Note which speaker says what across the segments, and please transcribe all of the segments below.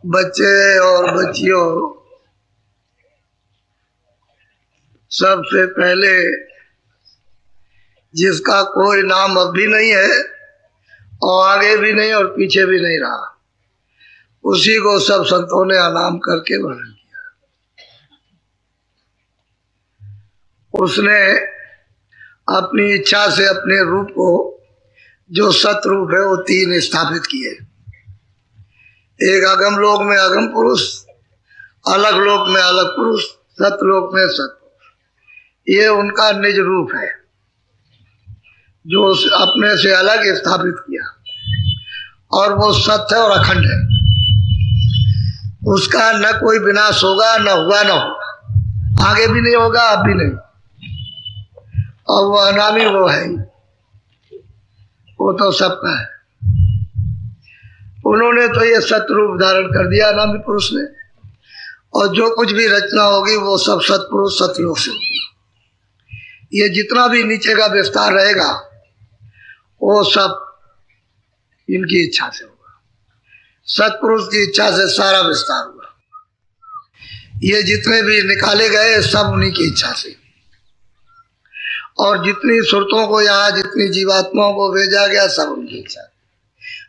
Speaker 1: बच्चे और बच्चियों, सबसे पहले जिसका कोई नाम अब भी नहीं है और आगे भी नहीं और पीछे भी नहीं रहा, उसी को सब संतों ने अनाम करके वर्णन किया। उसने अपनी इच्छा से अपने रूप को, जो सतरूप है, वो तीन स्थापित किए। एक अगम लोक में अगम पुरुष, अलग लोक में अलग पुरुष, सतलोक में सतपुरुष। ये उनका निज रूप है जो अपने से अलग स्थापित किया, और वो सत्य और अखंड है। उसका न कोई विनाश होगा, न हुआ न होगा, आगे भी नहीं होगा, अब भी नहीं। और वो अनामी वो है, वो तो सबका है। उन्होंने तो ये सतरूप धारण कर दिया अनामी पुरुष ने, और जो कुछ भी रचना होगी वो सब सतपुरुष सतलोक से होगी। ये जितना भी नीचे का विस्तार रहेगा वो सब इनकी इच्छा से होगा, सतपुरुष की इच्छा से सारा विस्तार हुआ। ये जितने भी निकाले गए सब उन्हीं की इच्छा से, और जितनी सुरतों को यहाँ, जितनी जीवात्माओं को भेजा गया, सब उनकी इच्छा से,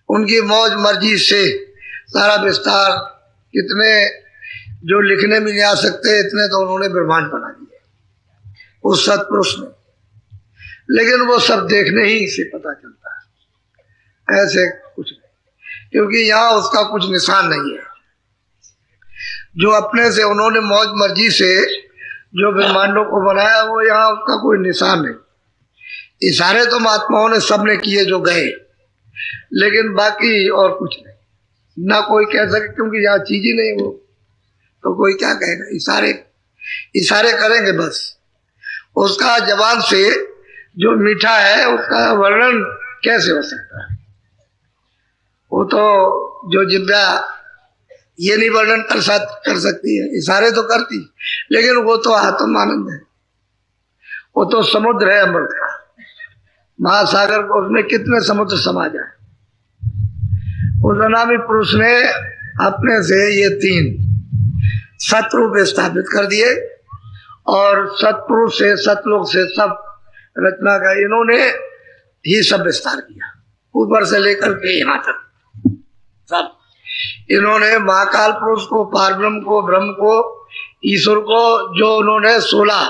Speaker 1: उनकी मौज मर्जी से सारा विस्तार। कितने जो लिखने में नहीं आ सकते, इतने तो उन्होंने ब्रह्मांड बना दिए उस सतपुरुष ने। लेकिन वो सब देखने ही से पता चलता है, ऐसे कुछ नहीं, क्योंकि यहाँ उसका कुछ निशान नहीं है। जो अपने से उन्होंने मौज मर्जी से जो ब्रह्मांडों को बनाया, वो यहाँ उसका कोई निशान नहीं। इशारे तो महात्माओं ने सबने किए जो गए, लेकिन बाकी और कुछ नहीं, ना कोई कह सके, क्योंकि यहाँ चीज ही नहीं वो, तो कोई क्या कहेगा। इशारे इशारे करेंगे बस। उसका जबान से जो मीठा है उसका वर्णन कैसे हो सकता है? वो तो जो जिब्रा ये नहीं वर्णन कर सकती है, इशारे तो करती, लेकिन वो तो आत्म आनंद है, वो तो समुद्र है अमृत का, महासागर को, उसमें कितने समुद्र समा जाए। उस अनामी पुरुष ने अपने से ये तीन सतरूप स्थापित कर दिए, और सतपुरुष से, सतलोक से सब रचना का इन्होंने ही सब विस्तार किया, ऊपर से लेकर के यहाँ तक सब। इन्होंने महाकाल पुरुष को, पारब्रह्म को, ब्रह्म को, ईश्वर को, जो उन्होंने 16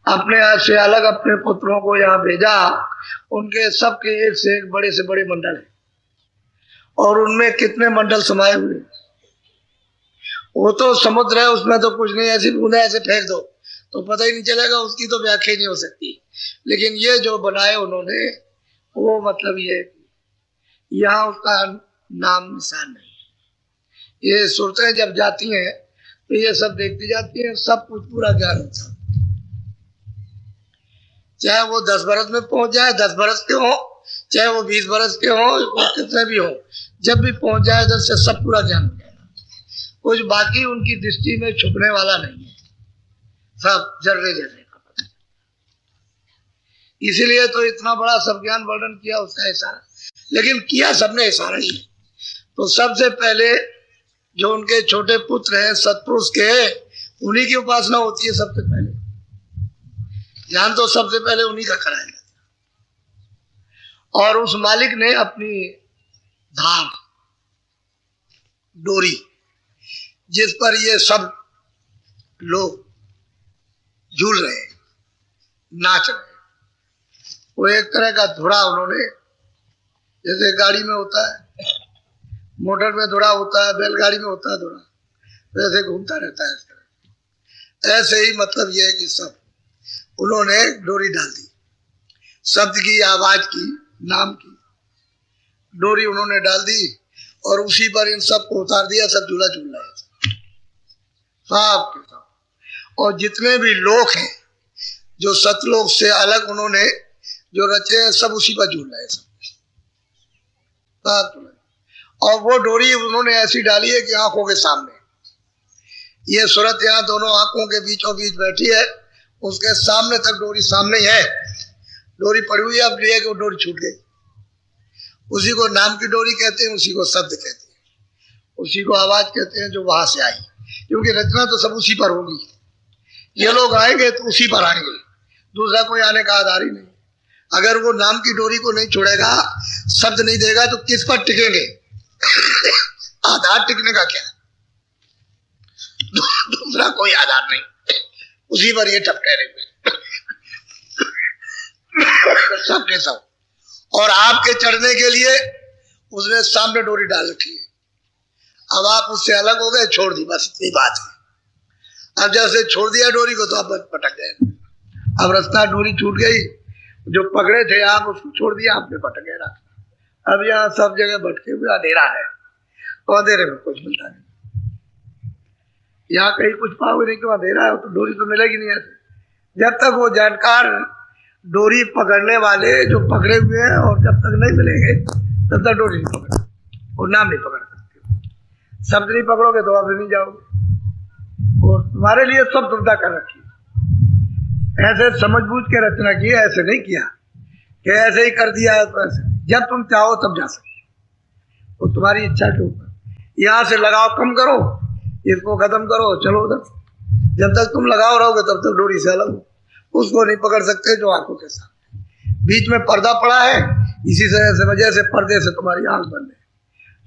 Speaker 1: अपने से अलग अपने पुत्रों को यहाँ भेजा, उनके सबके एक से एक बड़े से बड़े मंडल है, और उनमें कितने मंडल समाये हुए। वो तो समुद्र है, उसमें तो कुछ नहीं, ऐसी बूंदे ऐसे फेंक दो तो पता ही नहीं चलेगा, उसकी तो व्याख्या नहीं हो सकती। लेकिन ये जो बनाए उन्होंने, वो मतलब ये यहाँ उसका नाम निशान नहीं। ये सुरतें जब जाती हैं तो ये सब देखती जाती हैं, सब कुछ पूरा ज्ञान होता है। चाहे वो 10 बरस में पहुंच जाए, 10 बरस के हो, चाहे वो 20 बरस के हो, कितने भी हो, जब भी पहुंच जाए इधर से सब पूरा ज्ञान हो जाएगा। कुछ बाकी उनकी दृष्टि में छुपने वाला नहीं है, सब जर्रे जर्रे का पता। इसीलिए तो इतना बड़ा सब ज्ञान वर्णन किया उसका इशारा, लेकिन किया सबने इशारा ही। तो सबसे पहले जो उनके छोटे पुत्र हैं सतपुरुष के, उन्हीं की उपासना होती है सबसे पहले। ज्ञान तो सबसे पहले उन्हीं का कराया जाता है। और उस मालिक ने अपनी धार, डोरी, जिस पर ये सब लोग झूल रहे हैं, नाच रहे हैं, वो एक तरह का धुरा उन्होंने, जैसे गाड़ी में होता है, मोटर में धुरा होता है, बैलगाड़ी में होता है धुरा, वैसे घूमता रहता है इस तरह। ऐसे ही मतलब ये है कि सब उन्होंने डोरी डाल दी, शब्द की, आवाज की, नाम की डोरी उन्होंने डाल दी, और उसी पर इन सब को उतार दिया। सब झूला झूल रहे हैं सब के सब। और जितने भी लोग हैं जो सतलोक से अलग उन्होंने जो रचे हैं, सब उसी पर झूल रहे हैं सब। और वो डोरी उन्होंने ऐसी डाली है कि आंखों के सामने, ये सूरत यहाँ दोनों आंखों के बीचों बीच बैठी है, उसके सामने तक डोरी सामने ही है, डोरी पड़ी हुई है। अब ये वो डोरी छूट गई, उसी को नाम की डोरी कहते हैं, उसी को शब्द कहते हैं। उसी को आवाज कहते हैं जो वहां से आई, क्योंकि रचना तो सब उसी पर होगी। ये लोग आएंगे तो उसी पर आएंगे, दूसरा कोई आने का आधार ही नहीं। अगर वो नाम की डोरी को नहीं छोड़ेगा, शब्द नहीं देगा, तो किस पर टिकेंगे? आधार टिकने का क्या? दूसरा कोई आधार नहीं, उसी पर ये ठपके रहेंगे सब के सब। और आपके चढ़ने के लिए उसने सामने डोरी डाल रखी है। अब आप उससे अलग हो गए, छोड़ दी, बस इतनी बात है। अब जैसे छोड़ दिया डोरी को तो आप पटक गए। अब रास्ता डोरी छूट गई, जो पकड़े थे आप उसको छोड़ दिया, आपने पटक गए रास्ता। अब यहाँ सब जगह भटके हुए अंधेरा है, तो अंधेरे में कुछ मिलता नहीं। यहाँ कहीं कुछ पाओगे नहीं, क्यों? अंधेरा है, तो डोरी तो मिलेगी नहीं ऐसे। जब तक वो जानकार डोरी पकड़ने वाले जो पकड़े हुए हैं, और जब तक नहीं मिलेंगे तब तक डोरी नहीं पकड़, और नाम नहीं पकड़ सकते। शब्द नहीं पकड़ोगे तो आप नहीं जाओगे। और तुम्हारे लिए सब सुविधा कर रखी है। ऐसे समझबूझ के रचना की, ऐसे नहीं किया कि ऐसे ही कर दिया है तो ऐसे। जब तुम चाहो तब जा सकते, वो तुम्हारी इच्छा के ऊपर। यहाँ से लगाव कम करो, इसको खत्म करो, चलो उधर। जब तक तुम लगाव रहोगे तब तक डोरी से अलग हो। उसको नहीं पकड़ सकते जो आंखों के साथ। बीच में पर्दा पड़ा है, इसी वजह से पर्दे से तुम्हारी आंख बंद है।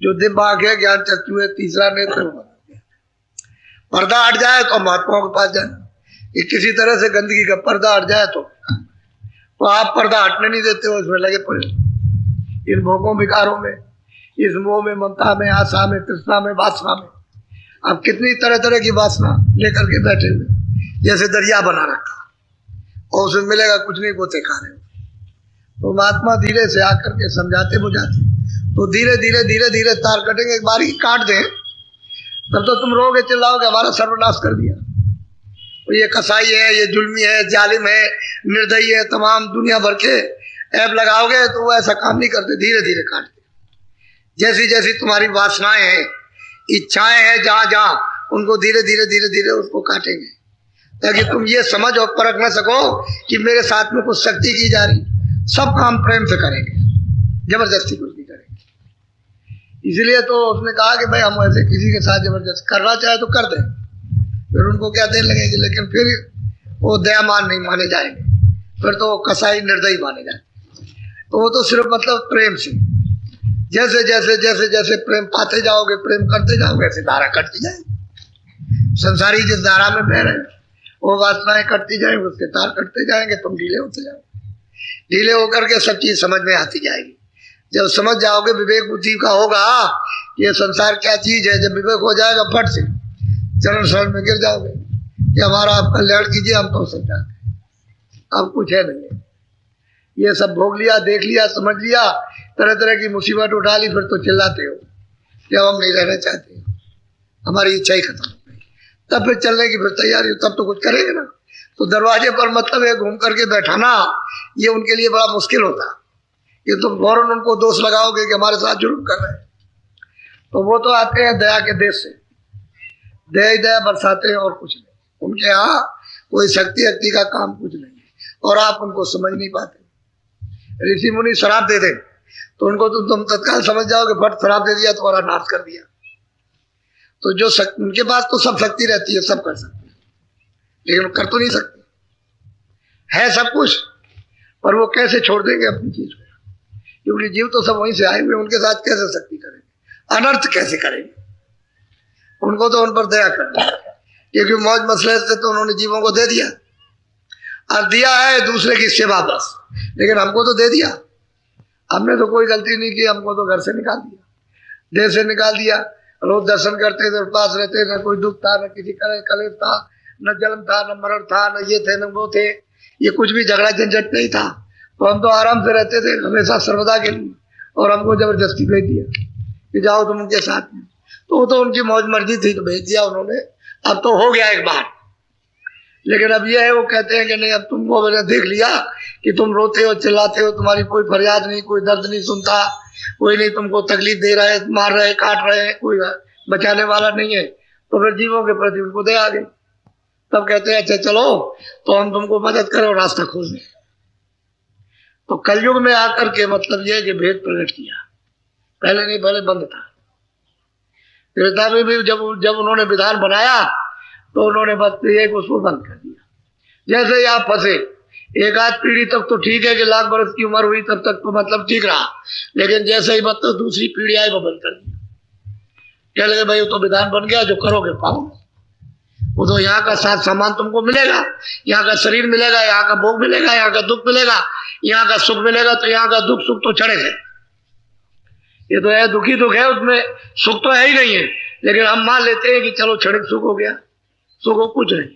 Speaker 1: जो दिव्य आंख है, ज्ञान चक्षु है, तीसरा नेत्र बंद हो गया। पर्दा हट जाए तो महात्माओं के पास जाना। कि किसी तरह से गंदगी का पर्दा हट जाए तो आप पर्दा हटने नहीं देते हो, इसमें लगे पड़े इन भोगों विकारों में, इस मोह में, ममता में, आशा में, तृष्णा में, वासना में। आप कितनी तरह तरह की वासना लेकर के बैठे हुए, जैसे दरिया बना रखा, और उसमें मिलेगा कुछ नहीं, गोते खा रहे हो। तो महात्मा धीरे से आकर के समझाते बुझाते, तो धीरे धीरे धीरे धीरे तार कटेंगे। एक बारी काट दें तब तो तुम रोगे, चिल्लाओगे हमारा सर्वनाश कर दिया। तो ये कसाई है, ये जुल्मी है, जालिम है, निर्दयी है, तमाम दुनिया भर के ऐप लगाओगे तो वो ऐसा काम नहीं करते। धीरे धीरे काटते, जैसी जैसी तुम्हारी वासनाएं हैं, इच्छाएं हैं, जहां जहां उनको धीरे धीरे धीरे धीरे उसको काटेंगे, ताकि तुम ये समझ और परख न सको कि मेरे साथ में कुछ शक्ति की जा रही। सब काम प्रेम से करेंगे, जबरदस्ती कुछ नहीं करेंगे। इसलिए तो उसने कहा कि भाई हम ऐसे किसी के साथ जबरदस्ती करना चाहे तो कर दें, फिर उनको क्या देर लगेगी, लेकिन फिर वो दयामान नहीं माने जाएंगे, फिर तो कसाई निर्दयी माने जाएंगे। तो वो तो सिर्फ मतलब प्रेम से, जैसे जैसे जैसे जैसे प्रेम पाते जाओगे, प्रेम करते जाओगे, ऐसे धारा कटती जाएगी। संसारी जिस धारा में बह रहे वो वासनाएं कटती जाएंगे, उसके तार कटते जाएंगे, तुम ढीले होते जाओगे। ढीले होकर के सब चीज समझ में आती जाएगी। जब समझ जाओगे, विवेक बुद्धि का होगा ये संसार क्या चीज है, जब विवेक हो जाएगा फट से चरण शरण में गिर जाओगे कि हमारा आप कल्याण कीजिए, हम तो समझा अब कुछ है नहीं। ये सब भोग लिया, देख लिया, समझ लिया, तरह तरह की मुसीबत उठा ली, फिर तो चिल्लाते हो कि हम नहीं रहना चाहते, हमारी इच्छा ही खत्म हो गई। तब फिर चलने की फिर तैयारी, तब तो कुछ करेंगे ना। तो दरवाजे पर मतलब है घूम करके बैठाना, ये उनके लिए बड़ा मुश्किल होता। ये तुम फौरन उनको दोष लगाओगे कि हमारे साथ जुल्म कर रहे हैं, तो वो तो आते हैं दया के देश से, दया ही दया बरसाते हैं और कुछ नहीं। उनके यहाँ कोई शक्ति का काम कुछ नहीं है, और आप उनको समझ नहीं पाते। ऋषि मुनि शराब दे दे तो उनको तुम तत्काल समझ जाओगे, फट शराब दे दिया, तुम्हारा नाश कर दिया। तो जो उनके पास तो सब शक्ति रहती है, सब कर सकते हैं, लेकिन कर तो नहीं सकते। है सब कुछ, पर वो कैसे छोड़ देंगे अपनी चीज को, क्योंकि जीव तो सब वहीं से आए हुए, उनके साथ कैसे शक्ति करेंगे, अनर्थ कैसे करेंगे। उनको तो उन पर दया करनी है, क्योंकि मौज मसले से तो उन्होंने जीवों को दे दिया, और दिया है दूसरे की सेवा बस, लेकिन हमको तो दे दिया। हमने तो कोई गलती नहीं की, हमको तो घर से निकाल दिया, देश से निकाल दिया। रोज दर्शन करते थे, पास रहते, न कोई दुख था, न किसी का कलेश था, न जन्म था, न मरण था, न ये थे न वो थे, ये कुछ भी झगड़ा झंझट नहीं था। तो हम तो आराम से रहते थे हमेशा सर्वदा के लिए, और हमको जबरदस्ती भेज दिया कि जाओ तुम उनके साथ में। तो वो तो उनकी मौज मर्जी थी, तो भेज दिया उन्होंने। अब तो हो गया एक बार, लेकिन अब ये है वो कहते हैं कि नहीं, अब तुमको मैंने देख लिया कि तुम रोते हो, चिल्लाते हो, तुम्हारी कोई फरियाद नहीं, कोई दर्द नहीं सुनता, कोई नहीं तुमको तकलीफ दे रहा है, मार रहे, काट रहे हैं, कोई बचाने वाला नहीं है। तो फिर जीवों के प्रति उनको दया आ गई। तब कहते हैं अच्छा चलो तो हम तुमको मदद करें और रास्ता खोल दें। तो कलयुग में आकर के मतलब यह कि भेद प्रकट किया, पहले नहीं, पहले बंद था। त्रेता में भी जब उन्होंने विधान बनाया तो उन्होंने बस एक उसको बंद कर दिया। जैसे ही आप फंसे, एक आध पीढ़ी तक तो ठीक है कि लाख बरस की उम्र हुई तब तक तो मतलब ठीक रहा, लेकिन जैसे ही मतलब दूसरी पीढ़ी आई वो बंद कर दिया। क्या लगे भाई वो तो विधान बन गया, जो करोगे पाओगे। वो तो यहाँ का साथ सामान तुमको मिलेगा, यहाँ का शरीर मिलेगा, यहाँ का भोग मिलेगा, यहाँ का दुख मिलेगा, यहाँ का सुख मिलेगा, तो यहाँ का दुख सुख तो चढ़े थे। ये तो है दुखी दुख है, उसमें सुख तो है ही नहीं है, लेकिन हम मान लेते हैं कि चलो क्षणिक सुख हो गया, सुख हो कुछ नहीं।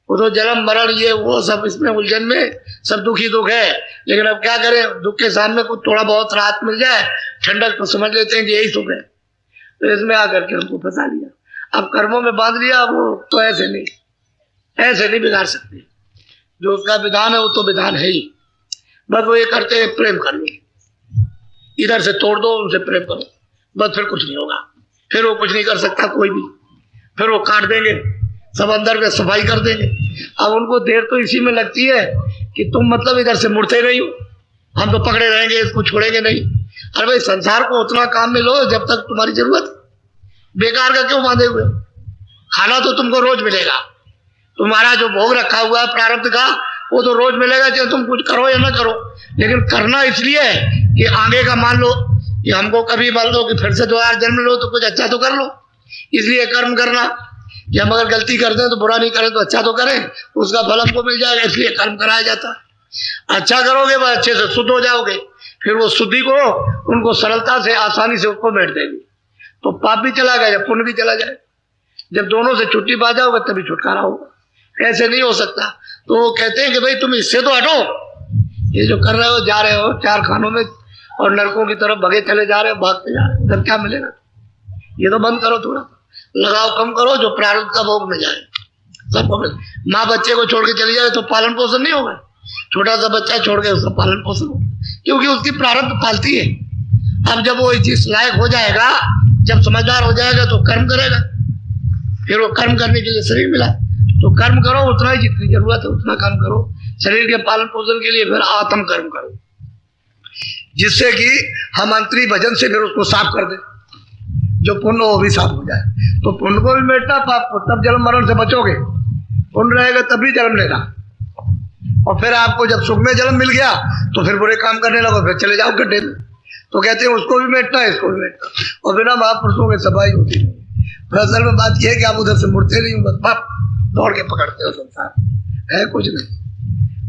Speaker 1: वो तो जन्म मरण ये वो सब इसमें उलझन में सब दुखी दुख है। लेकिन अब क्या करें, दुख के सामने कुछ थोड़ा बहुत राहत मिल जाए, ठंडक, तो समझ लेते हैं कि यही सुख है। तो इसमें आकर के हमको फंसा लिया, अब कर्मों में बांध लिया। वो तो ऐसे नहीं बिगाड़ सकते। जो उसका विधान है वो तो विधान है ही। बस वो ये करते हैं, प्रेम कर लो, इधर से तोड़ दो, उनसे प्रेम करो, बस फिर कुछ नहीं होगा। फिर वो कुछ नहीं कर सकता कोई भी, फिर वो काट देंगे, सब अंदर में सफाई कर देंगे। अब उनको देर तो इसी में लगती है कि तुम मतलब इधर से मुड़ते नहीं हो, हम तो पकड़े रहेंगे, इसको छोड़ेंगे नहीं। अरे भाई संसार को उतना काम में लो जब तक तुम्हारी जरूरत, बेकार का क्यों बांधे हुए? खाना तो तुमको रोज मिलेगा, तुम्हारा जो भोग रखा हुआ है प्रारब्ध का वो तो रोज मिलेगा, चाहे तुम कुछ करो या ना करो। लेकिन करना इसलिए है कि आगे का मान लो कि हमको कभी मान लो कि फिर से दोबारा जन्म लो तो कुछ अच्छा तो कर लो, इसलिए कर्म करना कि हम अगर गलती कर दें तो बुरा नहीं करें तो अच्छा तो करें, उसका फल हमको मिल जाएगा, इसलिए कर्म कराया जाता है। अच्छा करोगे वह अच्छे से शुद्ध हो जाओगे, फिर वो शुद्धि को उनको सरलता से आसानी से उसको बैठ देगी, तो पाप भी चला गया, पुण्य भी चला जाए। जब दोनों से छुट्टी पा जाओगे तभी छुटकारा होगा, ऐसे नहीं हो सकता। तो वो कहते हैं कि भाई तुम इससे तो हटो, ये जो कर रहे हो, जा रहे हो चार खानों में और नरकों की तरफ भगे चले जा रहे हो, भागते जा रहे हो, उधर क्या मिलेगा? ये तो बंद करो, थोड़ा लगाव कम करो, जो प्रारब्ध का भोग में जाए सबको मिले। माँ बच्चे को छोड़ के चली जाए तो पालन पोषण नहीं होगा, छोटा सा बच्चा छोड़ के उसका पालन पोषण होगा, क्योंकि उसकी प्रारब्ध पालती है। अब जब वो इस लायक हो जाएगा, जब समझदार हो जाएगा तो कर्म करेगा, फिर वो कर्म करने के लिए शरीर मिला, तो कर्म करो उतना ही, जितनी जरूरत है उतना कर्म करो शरीर के पालन पोषण के लिए। फिर आत्म कर्म करो, जिससे कि हम अंतरी भजन से फिर उसको साफ कर दे, जो पुण्य वो भी साफ हो जाए। तो पुण्य को भी मिटना, पाप को, तब जन्म मरण से बचोगे। पुण्य रहेगा तभी जन्म लेना, और फिर आपको जब सुख में जन्म मिल गया तो फिर बुरे काम करने लगो, फिर चले जाओ गड्ढे में। तो कहते हैं उसको भी मिटना है, इसको भी मिटना, और बिना महापुरुषों के सफाई होती नहीं। फिर असल में बात यह है कि आप उधर से मुड़ते नहीं, बस पाप दौड़ के पकड़ते हो, संसार है कुछ नहीं,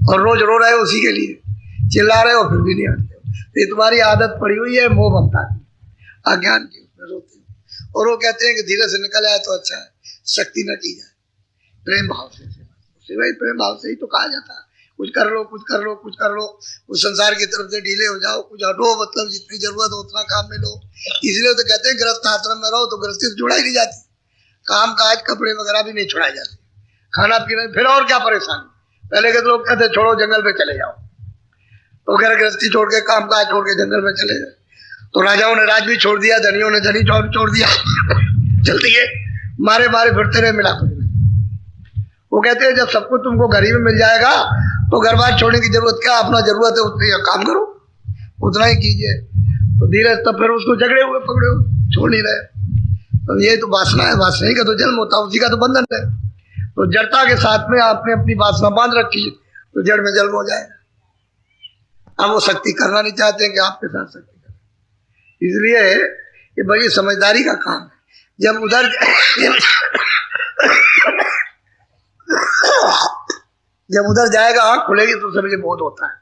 Speaker 1: और रोज रो रहे हो उसी के लिए, चिल्ला रहे हो फिर भी नहीं हटते हो। तो ये तुम्हारी आदत पड़ी हुई है मोह ममता की, अज्ञान की, उसमें रोते हो। और वो कहते हैं कि धीरे से निकल आए तो अच्छा है, शक्ति न की जाए, प्रेम भाव से भाई, प्रेम भाव से ही तो कहा जाता है कुछ कर लो, कुछ कर लो, कुछ कर लो, उस संसार की तरफ से ढीले हो जाओ, कुछ हटो, मतलब जितनी जरूरत हो उतना काम में लो। इसलिए तो कहते हैं गृहस्थ आश्रम में रहो तो गृहस्थी से छुड़ाई नहीं जाती, काम काज कपड़े वगैरह भी नहीं छुड़ाए जाते, खाना पीना, फिर और क्या परेशानी। पहले के लोग कहते छोड़ो जंगल में चले जाओ, तो अगर गृहस्थी छोड़ के काम काज छोड़ के जंगल में चले गए, तो राजाओं ने राज भी छोड़ दिया, धनियों ने धनी छोड़ दिया, चलती है मारे मारे फिरते रहे, मिला कुछ नहीं। वो कहते हैं जब सब कुछ तुमको घर ही में मिल जाएगा तो घर बार छोड़ने की जरूरत क्या, अपना जरूरत है उतनी काम करो, उतना ही कीजिए। तो धीरे तब फिर उसको झगड़े हुए पकड़े हुए छोड़ नहीं रहे। तो ये तो वासना है, वासना ही का तो जन्म होता है, उसी का तो बंधन है। तो जड़ता के साथ में आपने अपनी वासना बांध रखी तो जड़ में जन्म हो जाएगा। अब वो शक्ति करना नहीं चाहते कि आपके साथ शक्ति करें, इसलिए ये बड़ी समझदारी का काम है। जब उधर जब उधर जाएगा आँख खुलेगी तो सभी बोध होता है,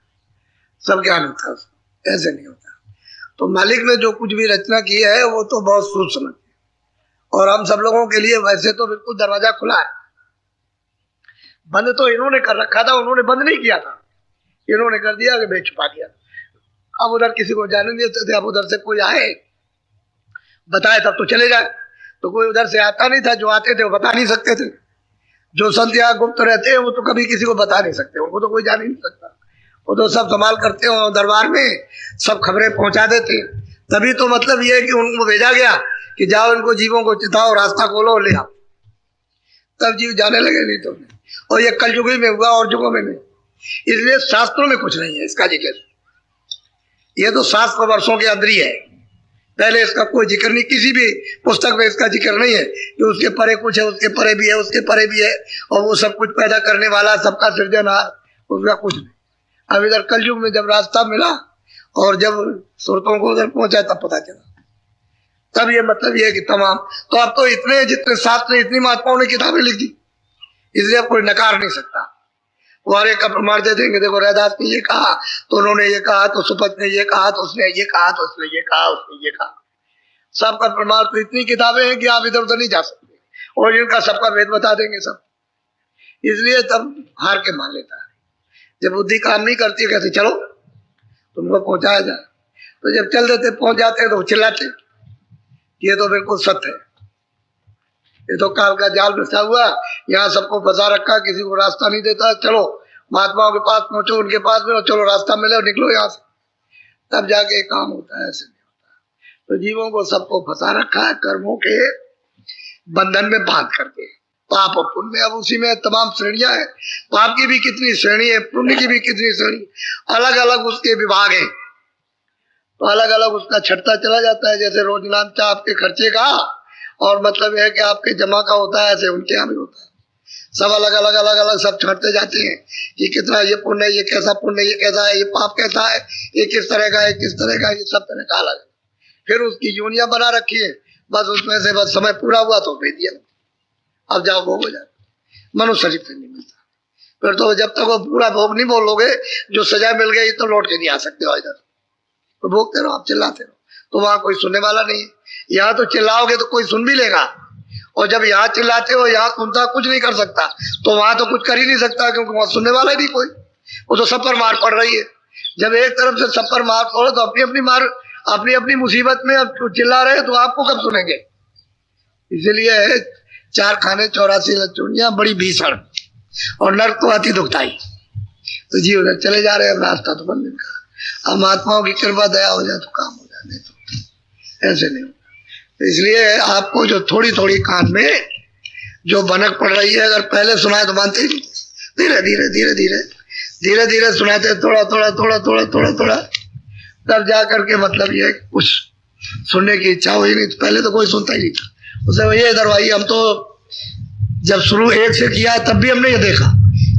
Speaker 1: सब ज्ञान होता है उसको, ऐसे नहीं होता। तो मालिक ने जो कुछ भी रचना की है वो तो बहुत सोच समझ, और हम सब लोगों के लिए वैसे तो बिल्कुल दरवाजा खुला है। बंद तो इन्होंने कर रखा था, उन्होंने बंद नहीं किया था, इन्होंने कर दिया कि बेच छुपा दिया। अब उधर किसी को जाने नहीं देते थे, अब उधर से कोई आए बताए तब तो चले जाए, तो कोई उधर से आता नहीं था, जो आते थे वो बता नहीं सकते थे। जो संत यहाँ गुप्त रहते हैं वो तो कभी किसी को बता नहीं सकते, उनको तो कोई जान ही नहीं सकता, वो तो सब संभाल करते हो, दरबार में सब खबरें पहुंचा देते। तभी तो मतलब ये है कि उनको भेजा गया कि जाओ इनको जीवों को चिताओ, रास्ता खोलो, ले आओ, तब जीव जाने लगे, नहीं तो नहीं। और ये कलयुग में हुआ और युगों में नहीं, इसलिए शास्त्रों में कुछ नहीं है इसका जिक्र। ये तो शास्त्र वर्षों के अंदर ही है, पहले इसका कोई जिक्र नहीं, किसी भी पुस्तक में इसका जिक्र नहीं है कि उसके परे कुछ है, उसके परे भी है, उसके परे भी है, और वो सब कुछ पैदा करने वाला, सबका सृजनहार, उसका कुछ नहीं। अब इधर कलयुग में जब रास्ता मिला और जब सुरतों को उधर पहुंचा तब पता चला, तब ये मतलब ये है कि तमाम, तो अब तो इतने जितने शास्त्र, इतनी महात्माओं ने किताबें लिख दी, इसलिए अब कोई नकार नहीं सकता। वो हर एक का प्रमाण दे देंगे, देखो रैदास ने ये कहा तो उन्होंने ये कहा, तो सुपथ ने ये कहा तो उसने ये कहा, तो उसने ये कहा, उसने ये कहा, सबका प्रमाण। तो इतनी किताबें हैं कि आप इधर उधर नहीं जा सकते, और इनका सबका वेद बता देंगे सब, इसलिए तब हार के मान लेता है। जब बुद्धि काम नहीं करती, कहते चलो तुमको पहुंचाया जाए, तो जब चल देते पहुंच जाते तो चिल्लाते, ये तो बिल्कुल सत्य है, ये तो काल का जाल बिछा हुआ, यहाँ सबको फंसा रखा, किसी को रास्ता नहीं देता, चलो महात्माओं के पास पहुंचो, उनके पास में चलो रास्ता मिले और निकलो यहाँ से, तब जाके काम होता है, ऐसे नहीं होता। तो जीवों को सबको फंसा रखा है कर्मों के बंधन में बांध करके, पाप और पुण्य। अब उसी में तमाम श्रेणियां हैं, पाप की भी कितनी श्रेणी है, पुण्य की भी कितनी श्रेणी, अलग अलग उसके विभाग है, तो अलग अलग उसका छटता चला जाता है। जैसे रोजनामचा आपके खर्चे का और मतलब यह है कि आपके जमा का होता है, ऐसे उनके यहाँ भी होता है, सब अलग अलग अलग अलग सब छटते जाते हैं कि कितना ये पुण्य, ये कैसा पुण्य, ये कैसा है, ये पाप कैसा है, ये किस तरह का है, किस तरह का, ये सब तरह का अलग। फिर उसकी यूनिया बना रखी है, बस उसमें से बस समय पूरा हुआ तो भेज दिया, अब जाओ भोग हो जाए, मनुष्य शरीर से नहीं मिलता। फिर तो जब तक वो पूरा भोग नहीं बोलोगे, जो सजा मिल गई तो लौट के नहीं आ सकते हो इधर, तो भोगते रहो, आप चिल्लाते रहो, तो वहां कोई सुनने वाला नहीं है। यहाँ तो चिल्लाओगे तो कोई सुन भी लेगा, और जब यहाँ चिल्लाते हो, यहाँ सुनता कुछ नहीं कर सकता, तो वहां तो कुछ कर ही नहीं सकता, क्योंकि वहां सुनने वाला ही नहीं कोई, वो तो सब पर मार पड़ रही है। जब एक तरफ से सब पर मार पड़ो तो अपनी अपनी मार, अपनी अपनी मुसीबत में अब चिल्ला रहे तो आपको कब सुनेंगे। इसीलिए 4 खाने 84 लचुनिया बड़ी भीषण, और नर्क तो अति दुखदाई। तो जी उधर चले जा रहे हैं, रास्ता तो बंद का। अब महात्माओं की कृपा दया हो जाए तो काम हो जाए, नहीं तो ऐसे नहीं होगा। तो इसलिए आपको जो थोड़ी थोड़ी कान में जो भनक पड़ रही है, अगर पहले सुनाए तो मानते नहीं, धीरे धीरे धीरे धीरे धीरे धीरे सुनाते, थोड़ा थोड़ा थोड़ा थोड़ा थोड़ा थोड़ा, तब जा करके मतलब ये कुछ सुनने की इच्छा हुई। नहीं तो पहले तो कोई सुनता ही नहीं था। उसे ये इधर भाई, हम तो जब शुरू 1 से किया तब भी हमने ये देखा,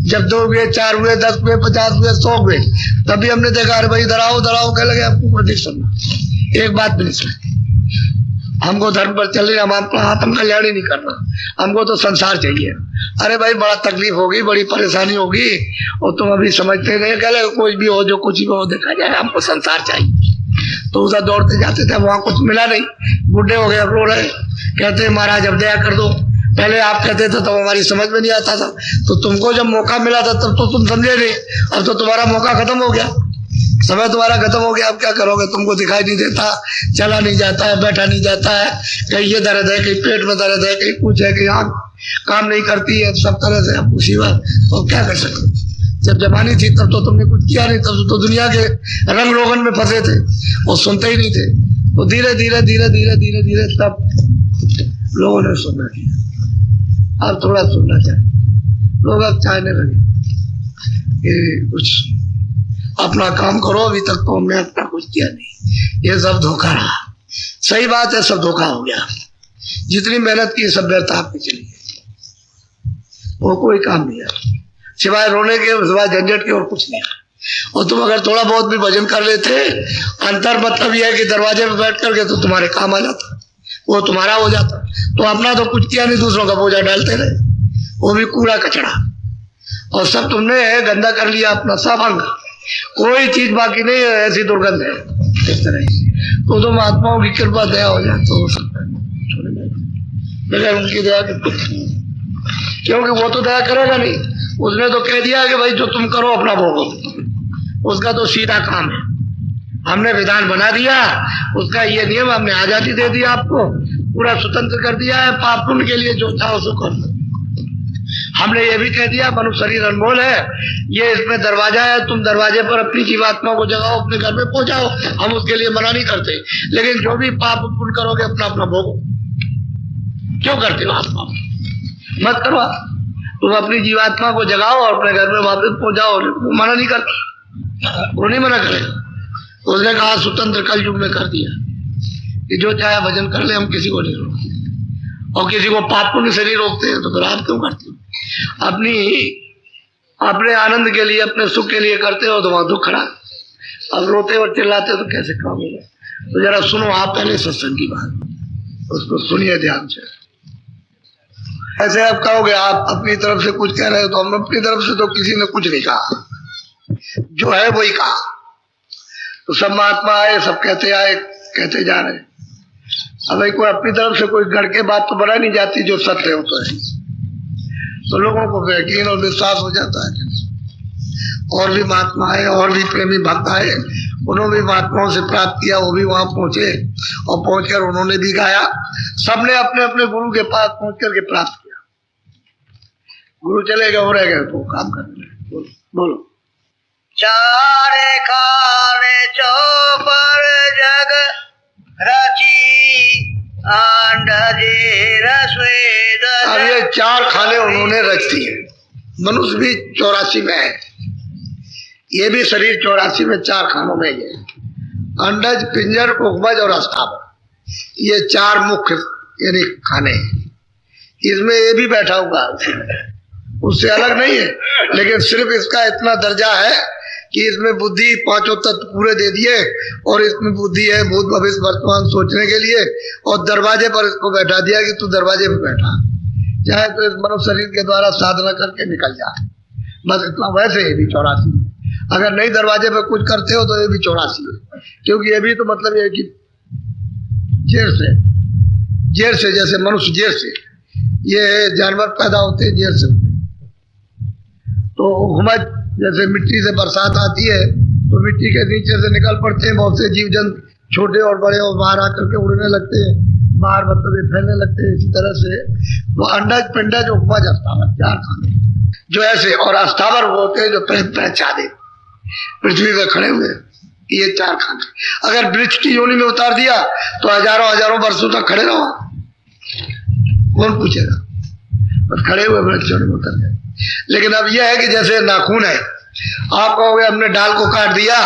Speaker 1: जब 2 हुए, 4 हुए, 10 हुए, 50 हुए, 100 हुए, तब भी हमने देखा अरे भाई धराओ धराओ, कह लगे आपको नहीं सुनना, एक बात भी नहीं सुनती। हमको धर्म पर चल रही, हम आत्म कल्याण ही नहीं करना, हमको तो संसार चाहिए। अरे भाई बड़ा तकलीफ होगी, बड़ी परेशानी होगी, और तुम अभी समझते नहीं, कह लगे कुछ भी हो, जो कुछ भी हो देखा जाए, हमको संसार चाहिए। तो उधर दौड़ते जाते थे, वहां कुछ मिला नहीं, बुढ़े हो गए, अब रो रहे, कहते महाराज अब दया कर दो। पहले आप कहते थे तो हमारी समझ में नहीं आता था, तो तुमको जब मौका मिला था तब तो तुम समझे नहीं, अब तो तुम्हारा मौका खत्म हो गया, समय तुम्हारा खत्म हो गया, अब क्या करोगे। तुमको दिखाई नहीं देता, चला नहीं जाता है, बैठा नहीं जाता है, कहीं ये दर्द है, कहीं पेट में दर्द है, कहीं कुछ है, कहीं आँख काम नहीं करती है, सब तरह से अब मुसीबत, तो क्या कर सकते। जब जवानी थी तब तो तुमने कुछ किया नहीं, तब तो दुनिया के रंग रोगन में फंसे थे, वो सुनते ही नहीं थे। तो धीरे धीरे धीरे धीरे धीरे धीरे तब लोगों ने सुनना किया, अब थोड़ा सुनना चाहिए, लोग अब चाहने लगे कि कुछ अपना काम करो। अभी तक तो हमने अपना कुछ किया नहीं, ये सब धोखा रहा। सही बात है, सब धोखा हो गया, जितनी मेहनत की सब व्यर्थ आपकी चली गई, वो कोई काम नहीं है, सिवाय रोने के, सिवाय झंझट के और कुछ नहीं है। और तुम अगर थोड़ा बहुत भी भजन कर लेते, अंतर मतलब यह है कि दरवाजे पे बैठ करके तो तुम्हारे काम आ जाता, वो तुम्हारा हो जाता। तो अपना तो कुछ किया नहीं, दूसरों का बोझा डालते रहे, वो भी कूड़ा कचड़ा, और सब तुमने गंदा कर लिया अपना, सब अंग, कोई चीज बाकी नहीं है, ऐसी दुर्गंध है इस तरह की। तो तुम आत्माओं की कृपा दया हो जाए तो हो सकता है, बगैर उनकी दया के, क्योंकि वो तो दया करेगा नहीं, उसने तो कह दिया कि भाई जो तुम करो अपना भोगो, उसका तो सीधा काम है। हमने विधान बना दिया, उसका ये नियम, हमने आजादी दे दी आपको, पूरा स्वतंत्र कर दिया है, पाप पुण्य के लिए जो चाहो सो कर लो। हमने ये भी कह दिया मनुष्य शरीर अनमोल है, ये इसमें दरवाजा है, तुम दरवाजे पर अपनी जीवात्मा को जगाओ, अपने घर में पहुंचाओ, हम उसके लिए मना नहीं करते, लेकिन जो भी पाप पुण्य करोगे अपना अपना भोगो। क्यों करते हो आत्मा, मत करो, तुम अपनी जीवात्मा को जगाओ और अपने घर में वापस पहुंचाओ, मना नहीं करता, वो नहीं मना करेगा। उसने कहा स्वतंत्र कल युग में कर दिया, कि जो चाहे भजन कर ले, हम किसी को नहीं रोकते, और किसी को पाप पुण्य से नहीं रोकते हैं, तो फिर आप क्यों करते हो? अपने आनंद के लिए, अपने सुख के लिए करते हो तो वहां दुख खड़ा। अब रोते और चिल्लाते हो तो कैसे काम होगा? तो जरा सुनो आप पहले सत्संग की बात, उसको सुनिए ध्यान से। ऐसे आप कहोगे आप अपनी तरफ से कुछ कह रहे हो, तो हम अपनी तरफ से तो किसी ने कुछ नहीं कहा, जो है वही कहा। तो सब महात्मा आए, सब कहते आए, कहते जा रहे। अब भाई कोई अपनी तरफ से कोई गढ़ के बात तो बना नहीं जाती, जो सत्य हो तो है, तो लोगों को यकीन और विश्वास हो जाता है। और भी महात्मा आए, और भी प्रेमी भक्त आए, उन्होंने भी महात्माओं से प्राप्त किया, वो भी वहां पहुंचे, और पहुंचकर उन्होंने भी गाया। सबने अपने अपने गुरु के पास पहुंच करके प्राप्त किया। गुरु चले गए, हो रह गए तो काम करने लगे। बोलो।
Speaker 2: चारे खाने चौपर जग रची अंडजे रसोई।
Speaker 1: अब ये 4 खाने उन्होंने रच दिए। मनुष्य भी 84 में है, ये भी शरीर 84 में 4 खानों में है। अंडज, पिंजर, उकमज और अस्थावर, ये 4 मुख्य यानी खाने हैं। इसमें ये भी बैठा हुआ, उससे अलग नहीं है, लेकिन सिर्फ इसका इतना दर्जा है कि इसमें बुद्धि 5 तत्व पूरे दे दिए, और इसमें बुद्धि है भूत भविष्य वर्तमान सोचने के लिए, और दरवाजे पर इसको बैठा दिया कि तू दरवाजे पर बैठा, चाहे तो इस मनुष्य शरीर के द्वारा साधना करके निकल जाए, बस इतना। वैसे ये भी 84 है। अगर नहीं दरवाजे पे कुछ करते हो तो ये भी 84 है, क्योंकि ये भी तो मतलब ये कि जेर से जैसे मनुष्य जेर से, ये जानवर पैदा होते हैं जेर से होते हैं। तो हुमज जैसे मिट्टी से बरसात आती है तो मिट्टी के नीचे से निकल पड़ते हैं बहुत से जीव जंतु, छोटे और बड़े, और बाहर आकर के उड़ने लगते हैं, बाहर मतलब ये फैलने लगते हैं। इसी तरह से वो अंडज, पिंडज, उपज, अस्थावर 4 खाने जो ऐसे, और अस्थावर वो होते हैं जो पहचाने पृथ्वी पे खड़े हुए, ये 4 खाने। अगर वृक्ष की योनि में उतार दिया तो हजारों हजारों वर्षों तक खड़े रहो, कौन पूछेगा? बस खड़े हुए वृक्ष योनि में उतर गए। लेकिन अब यह है कि जैसे नाखून है, आप कहोगे हमने डाल को काट दिया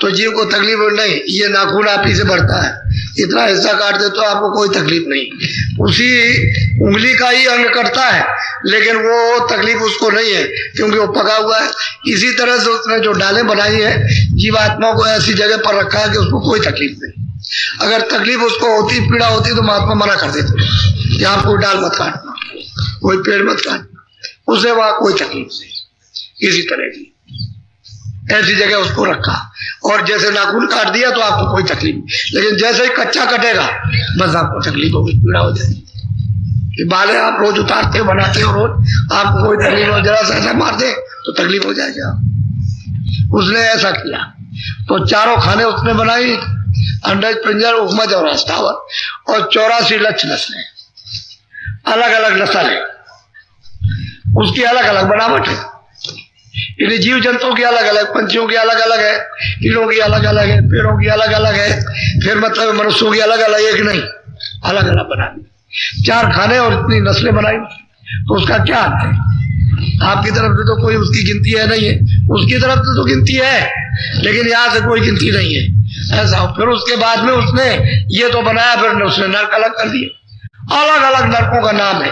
Speaker 1: तो जीव को तकलीफ नहीं, ये नाखून आप ही से बढ़ता है, इतना हिस्सा काट दे तो आपको कोई तकलीफ नहीं। उसी उंगली का ही अंग कटता है, लेकिन वो तकलीफ उसको नहीं है, क्योंकि वो पका हुआ है। इसी तरह से उसने जो डालें बनाई है, जीवात्मा को ऐसी जगह पर रखा है कि उसको कोई तकलीफ नहीं। अगर तकलीफ उसको होती, पीड़ा होती, तो महात्मा मना कर देते कि आप कोई डाल मत काटना, कोई पेड़ मत काटना, उसे वहां कोई तकलीफ नहीं। इसी तरह की ऐसी जगह उसको रखा, और जैसे नाखून काट दिया तो आपको कोई तकलीफ नहीं। लेकिन जैसे ही कच्चा कटेगा बस आपको तकलीफ होगी, पीड़ा हो जाएगी। बालें आप रोज उतारते हो, बनाते हो रोज, आपको कोई तकलीफ हो, जरा सा ऐसा मार दे तो तकलीफ हो जाएगी। उसने ऐसा किया तो 4 खाने उसने बनाई, अंडज, पिंजर, उकमज और अस्थावर, और 84 लक्ष्य नस्लें, अलग अलग नस्ल है, उसकी अलग अलग बनावट है। यानी जीव जंतुओं की अलग अलग, पंछियों की अलग अलग है, कीड़ों की अलग अलग है, पेड़ों की अलग अलग है, फिर मतलब मनुष्यों की अलग अलग, एक नहीं, अलग अलग बना दी। 4 खाने और इतनी नस्लें बनाई, तो उसका क्या अर्थ है? आपकी तरफ से तो कोई उसकी गिनती है नहीं है, उसकी तरफ से तो गिनती है, लेकिन यहाँ से कोई गिनती नहीं है। ऐसा फिर उसके बाद में उसने ये तो बनाया, फिर उसने नर्क अलग कर दिए, अलग अलग नरकों का नाम है,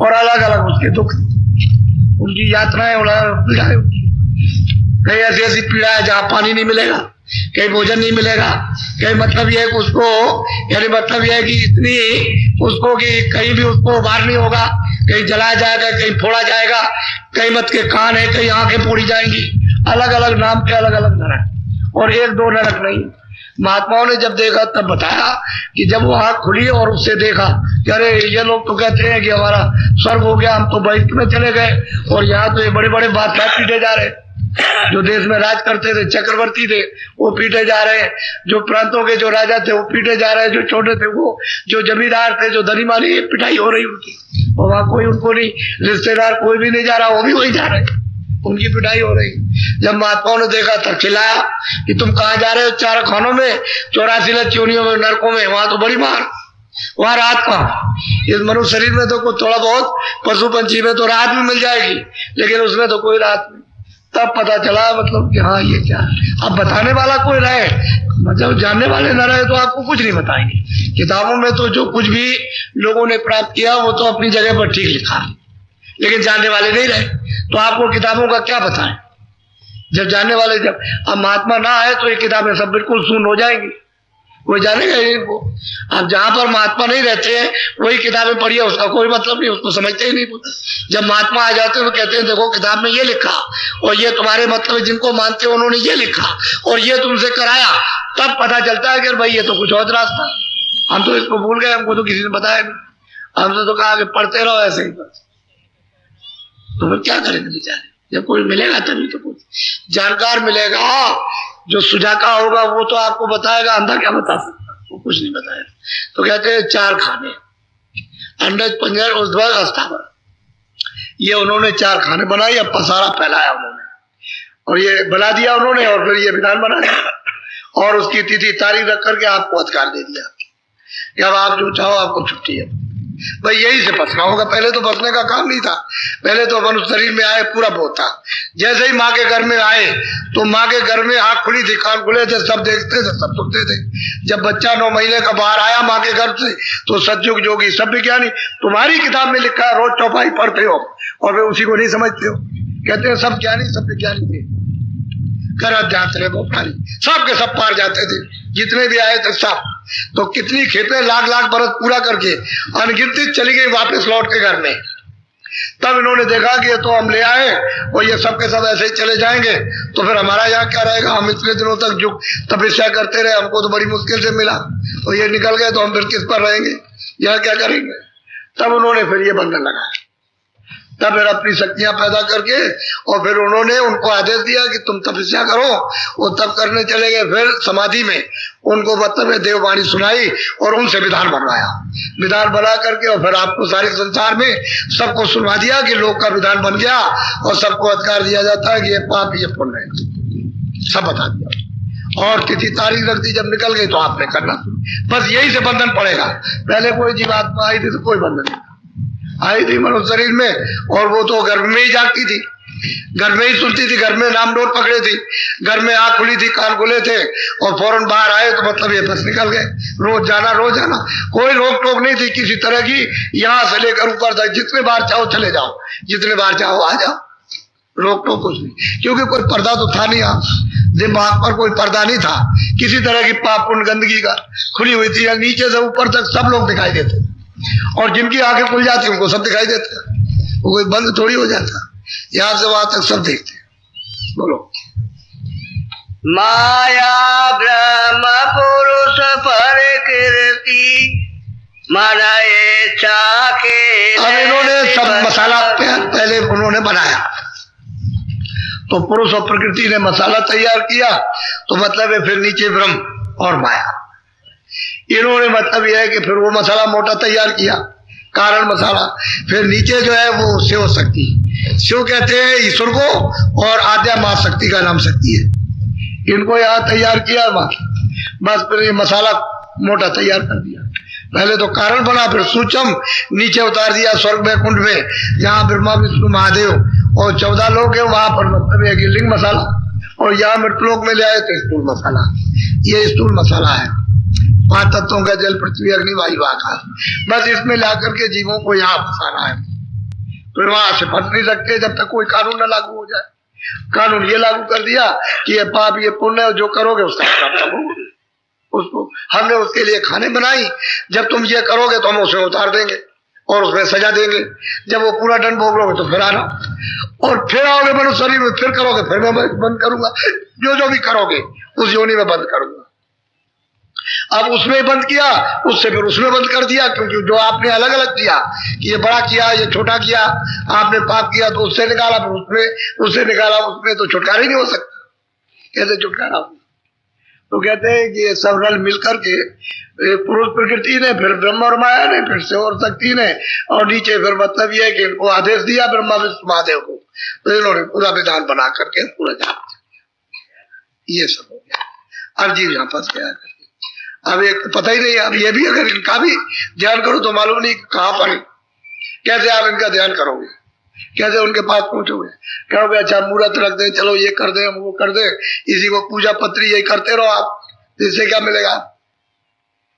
Speaker 1: और अलग अलग उसके दुख, उनकी यात्राएं, पीड़ाएं, कहीं ऐसी ऐसी पीड़ा है जहाँ पानी नहीं मिलेगा, कहीं भोजन नहीं मिलेगा, कहीं मतलब यह है कि उसको, यानी मतलब यह है कि इतनी उसको कि कहीं भी उसको उबार नहीं होगा, कहीं जलाया जाएगा, कहीं फोड़ा जाएगा, कहीं मत के कान है, कहीं आंखें फोड़ी जाएंगी, अलग अलग नाम के अलग अलग नरक, और 1-2 नरक नहीं। महात्माओं ने जब देखा तब बताया कि जब वो आंख खुली और उससे देखा कि अरे ये लोग तो कहते हैं कि हमारा स्वर्ग हो गया, हम तो बैठ में चले गए, और यहाँ तो ये बड़े बड़े बादशाह पीटे जा रहे, जो देश में राज करते थे, चक्रवर्ती थे, वो पीटे जा रहे हैं, जो प्रांतों के जो राजा थे वो पीटे जा रहे हैं, जो छोटे थे वो, जो जमींदार थे, जो धनी मानी, पिटाई हो रही उनकी, और वहां कोई उनको नहीं, रिश्तेदार कोई भी नहीं जा रहा, वो भी वही जा रहे, उनकी पिटाई हो रही। जब महात्माओं ने देखा तब खिलाया कि तुम कहाँ जा रहे हो? 4 खानों में, 84 लच्चियों में, नरकों में, वहां तो बड़ी मार, वहां राहत कहाँ? इस मनुष्य शरीर में तो कोई थोड़ा बहुत, पशु पंछी में तो राहत भी मिल जाएगी, लेकिन उसमें तो कोई राहत नहीं। तब पता चला मतलब कि हाँ ये क्या है। अब बताने वाला कोई रहे, मतलब जानने वाले न रहे तो आपको कुछ नहीं बताएंगे। किताबों में तो जो कुछ भी लोगों ने प्राप्त किया वो तो अपनी जगह पर ठीक लिखा है, लेकिन जानने वाले नहीं रहे तो आपको किताबों का क्या बताएं। जब जानने वाले, जब अब महात्मा ना आए तो ये किताबें सब बिल्कुल शून्य हो जाएंगी, कोई जानेगा ही इनको। अब जहां पर महात्मा नहीं रहते हैं वही किताबें पढ़िए, उसका कोई मतलब नहीं, उसको समझते ही नहीं। जब महात्मा आ जाते हैं तो कहते हैं देखो किताब में ये लिखा और ये तुम्हारे मतलब जिनको मानते हो उन्होंने ये लिखा और ये तुमसे कराया, तब पता चलता है कि भाई ये तो कुछ और रास्ता, हम तो इसको भूल गए, हमको तो किसी ने बताया नहीं, हमने तो कहा कि पढ़ते रहो ऐसे ही बस। तो फिर क्या करेंगे बेचारे, जब कोई मिलेगा तभी तो कुछ जानकार मिलेगा, जो सुजाका होगा वो तो आपको बताएगा, अंधा क्या बता सकता, वो कुछ नहीं बताएगा। तो कहते हैं 4 खाने, अंडज पंजर उद्भव अस्थावर, ये उन्होंने 4 खाने बनाए, अब पसारा फैलाया उन्होंने और ये बना दिया उन्होंने, और फिर ये विधान बना दिया और उसकी तिथि तारीख रख करके आपको अधिकार दे दिया कि अब आप जो चाहो आपको छुट्टी है। भाई यही से बचना होगा, पहले तो बचने का काम नहीं था, पहले तो मनुष्य शरीर में आए पूरा बहुत था। जैसे ही माँ के घर में आए तो माँ के घर में आंख खुली थी, कान खुले थे, सब देखते थे, सब सुनते थे। जब बच्चा 9 महीने का बाहर आया माँ के घर से तो सतयुग जोगी सब विज्ञानी, तुम्हारी किताब में लिखा है, रोज चौपाई पढ़ते हो और वे उसी को नहीं समझते हो। कहते हैं सब ज्ञानी सब विज्ञानी थे, कर जाते रहे गोपाली, सब के सब पार जाते थे, जितने भी आए थे सब। तो कितनी खेपें लाख लाख बरस पूरा करके अनगिनती चली गई वापस लौट के घर में। तब इन्होंने देखा कि ये तो हम ले आए और ये सब के सब ऐसे ही चले जाएंगे, तो फिर हमारा यहाँ क्या रहेगा। हम इतने दिनों तक जो तपस्या करते रहे, हमको तो बड़ी मुश्किल से मिला, और ये निकल गए तो हम फिर किस पर रहेंगे, यहाँ क्या करेंगे। तब उन्होंने फिर ये बंधन लगाया, तब फिर अपनी शक्तियां पैदा करके और फिर उन्होंने उनको आदेश दिया कि तुम तपस्या करो, वो तब करने चले गए। फिर समाधि में उनको मतलब देववाणी सुनाई और उनसे विधान बनवाया, विधान बना करके और फिर आपको सारे संसार में सबको सुनवा दिया कि लोक का विधान बन गया और सबको अधिकार दिया जाता है कि ये पाप ये पुण्य है, सब बता दिया। और तिथि तारीख रख दी, जब निकल गई तो आपने करना, बस यही से बंधन पड़ेगा। पहले कोई जीवात्मा आई थी तो कोई बंधन नहीं आई थी मनुष्य शरीर में, और वो तो घर में ही जागती थी, घर में ही सुनती थी, घर में नाम नोट पकड़े थी, घर में आंख खुली थी, कान खुले थे और फौरन बाहर आए तो मतलब ये बस निकल गए। रोज जाना, कोई रोक टोक नहीं थी किसी तरह की, यहाँ से लेकर ऊपर तक जितने बार चाहो चले जाओ, जितने बार चाहो आ जाओ, रोक टोक कुछ नहीं, क्योंकि कोई पर्दा तो था नहीं, दिमाग पर कोई पर्दा नहीं था किसी तरह की पाप पुण्य गंदगी का, खुली हुई थी। नीचे से ऊपर तक सब लोग दिखाई देते, और जिनकी आंखें खुल जाती उनको सब दिखाई देता, वो कोई बंद थोड़ी हो जाता, यहां से वहां तक सब देखते। बोलो।
Speaker 2: माया ब्रह्म पुरुष प्रकृति मन इच्छा के।
Speaker 1: अब इन्होंने सब मसाला पहले उन्होंने बनाया, तो पुरुष और प्रकृति ने मसाला तैयार किया, तो मतलब है फिर नीचे ब्रह्म और माया। इन्होंने मतलब यह है कि फिर वो मसाला मोटा तैयार किया, कारण मसाला, फिर नीचे जो है वो शिव शक्ति, शिव कहते हैं ईश्वर को, और आद्या मां शक्ति का नाम शक्ति है, इनको यहाँ तैयार किया बस। फिर ये मसाला मोटा तैयार कर दिया, पहले तो कारण बना, फिर सूक्ष्म नीचे उतार दिया स्वर्ग में कुंड में, जहाँ ब्रह्मा विष्णु महादेव और 14 लोग है, वहां पर मतलब है कि लिंग मसाला, और यहाँ मृतलोक में ले आए तो स्थूल मसाला, ये स्थूल मसाला है। 5 तत्वों का जल पृथ्वी अग्नि वायु आकाश, बस इसमें ला करके जीवों को यहाँ फंसाना है। फिर वहां से फंस नहीं सकते जब तक कोई कानून न लागू हो जाए। कानून ये लागू कर दिया कि ये पाप ये पुण्य जो करोगे उसका उसको हमने उसके लिए खाने बनाई, जब तुम ये करोगे तो हम उसे उतार देंगे और उसमें सजा देंगे, जब वो पूरा दंड भोग लोगे तो फिर आना, और फिर आओगे मनुष्य शरीर में, फिर करोगे, फिर मैं बंद करूंगा, जो भी करोगे उस योनि में बंद करूंगा। अब उसमें बंद किया, उससे फिर उसमें बंद कर दिया, क्योंकि जो आपने अलग अलग किया कि ये बड़ा किया ये छोटा किया, आपने पाप किया तो उससे निकाला, फिर उससे निकाला, उसमें तो छुटकारा ही नहीं हो सकता, कैसे छुटकारा हो। तो कहते हैं कि ये सब रल मिलकर के पुरुष प्रकृति ने, फिर ब्रह्म और माया ने, फिर शिव और शक्ति ने, और नीचे फिर मतलब ये है कि इनको आदेश दिया ब्रह्मा विष्णु महादेव को, तो इन्होंने पूरा विधान बना करके पूरा जान ये सब हो गया। अब जीव यहाँ फंस गया, अब एक पता ही नहीं, अब ये भी अगर इनका भी ध्यान करो तो मालूम नहीं कहाँ पर, कैसे आप इनका ध्यान करोगे, कैसे उनके पास पहुंचोगे, कहोगे अच्छा मुहूर्त रख दे, चलो ये कर दे, हम वो कर दे, इसी को पूजा पत्री यही करते रहो आप, तो इससे क्या मिलेगा?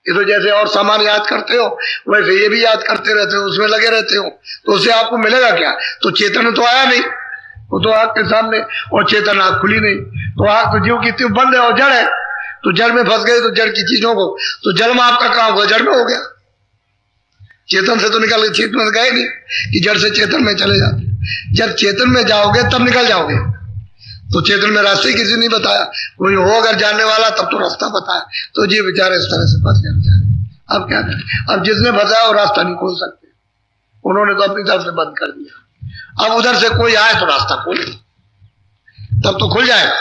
Speaker 1: ये तो जैसे और सामान याद करते हो वैसे ये भी याद करते रहते हो, उसमें लगे रहते हो, तो उससे आपको मिलेगा क्या? तो चेतन तो आया नहीं, वो तो आग के सामने, और चेतन आग खुली नहीं, तो आग तो जीव की त्यों बंद है और जड़ है, तो जड़ में फंस गए तो जड़ की चीजों को, तो जड़ में आपका काम हुआ, जड़ में हो गया। चेतन से तो निकल गए, चेतन में गए नहीं कि जड़ से चेतन में चले जाते। जब चेतन में जाओगे तब निकल जाओगे। तो चेतन में रास्ते किसी नहीं बताया, कोई हो अगर जानने वाला तब तो रास्ता बताया, तो जी बेचारे इस तरह से फंस गए बेचारे। अब क्या करें? अब जिसने फंसाया वो रास्ता नहीं खोल सकते, उन्होंने तो अपनी तरफ से बंद कर दिया। अब उधर से कोई आए तो रास्ता खोले, तब तो खुल जाएगा।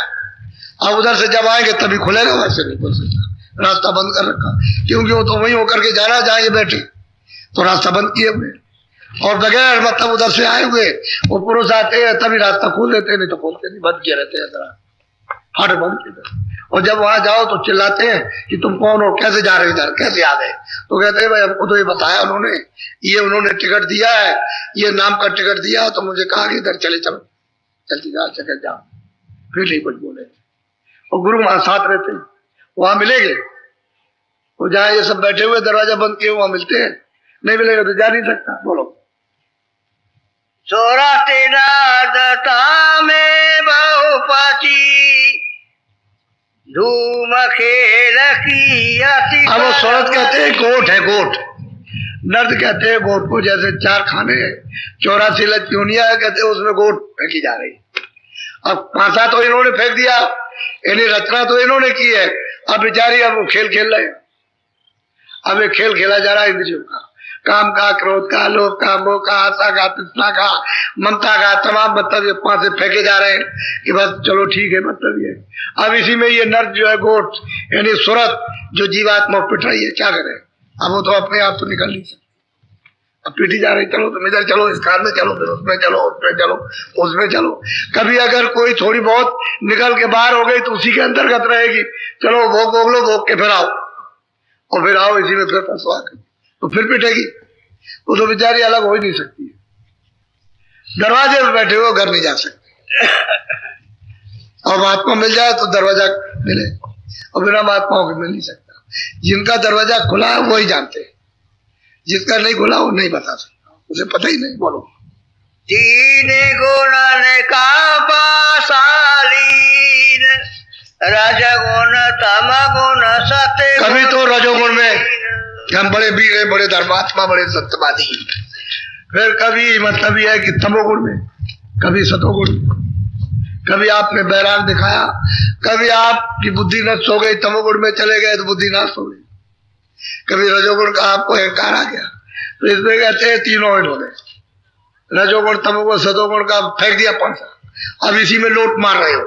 Speaker 1: अब उधर से जब आएंगे तभी खुलेगा, वैसे नहीं खुल सकता, रास्ता बंद कर रखा, क्योंकि वो तो वही होकर के जाना जहाँ ये बैठे, तो रास्ता बंद किए हुए, और बगैर मतलब उधर से आए हुए वो पुरुष आते हैं तभी रास्ता खोल देते, नहीं तो खोलते नहीं, बंद किए रहते हैं, जरा हट बंद किए। और जब वहां जाओ तो चिल्लाते हैं कि तुम कौन हो, कैसे जा रहे हो इधर, कैसे आ गए? तो कहते हैं भाई हमको तो ये बताया उन्होंने, ये उन्होंने टिकट दिया है, ये नाम का टिकट दिया, तो मुझे कहा कि इधर चले चलो, जल्दी जाओ चले जाओ, फिर नहीं कुछ बोले। और गुरु वहां साथ रहते हैं, वहां मिलेंगे, वो जहाँ ये सब बैठे हुए दरवाजा बंद किए वहां मिलते हैं, नहीं मिलेगा तो जा नहीं सकता। बोलो।
Speaker 2: सोराते नादता में बहुपाची धूम खेल की अति।
Speaker 1: अब वो सोरत कहते हैं गोट है, गोट। नर्द कहते हैं गोट को, जैसे 4 खाने 84 लचूनिया कहते हैं, उसमें गोट फेंकी जा रही। अब पासा तो इन्होंने फेंक दिया, इन्हें रचना तो इन्होंने की है, अब बेचारी अब वो खेल खेल रहे। अब एक खेल खेला जा रहा है इंद्रियों का, काम का, क्रोध का, लोभ का, मोह का, आशा का, तृष्णा का, ममता का, तमाम मतलब ये 5 से फेंके जा रहे हैं कि बस चलो ठीक है, मतलब ये। अब इसी में ये नर्द जो है गोट यानी सुरत जो जीवात्मा पिट रही है, क्या करे? अब वो तो अपने आप तो निकल नहीं सकती, अब पीटी जा रही, चलो तुम इधर चलो, इस कार में चलो, फिर उसमें चलो, उसमें चलो, उसमें चलो। कभी अगर कोई थोड़ी बहुत निकल के बाहर हो गई तो उसी के अंतर्गत रहेगी, चलो भोग लो, भोग के फिर आओ, और फिर आओ इसी में फिर फंसवा कर, तो फिर पिटेगी। वो तो बेचारी अलग हो ही नहीं सकती, दरवाजे पे बैठे हुए घर नहीं जा सकते। और महात्मा मिल जाए तो दरवाजा मिले, और बिना महात्माओं के मिल नहीं सकता। जिनका दरवाजा खुला है वो ही जानते हैं, जिसका नहीं खुला वो नहीं बता सकता, उसे पता ही नहीं। बोलो।
Speaker 2: 3 गुणन का पाशालीन रजगुण तम गुण सत्य।
Speaker 1: कभी तो रजोगुण में हम बड़े वीर हैं, बड़े धर्मात्मा, बड़े सत्यवादी, फिर कभी मतलब यह है कि तमोगुण में, कभी सतोगुण में। कभी आपने बैराग दिखाया, कभी आपकी बुद्धि नष्ट हो गई, तमोगुण में चले गए तो बुद्धि नष्ट हो गई। कभी रजोगुण का आपको अहंकार आ गया, तो इसमें कहते हैं तीनों इन्होंने, रजोगुण, तमोगुण, सतोगुण का फेंक दिया पंसा, अब इसी में लोट मार रहे हो।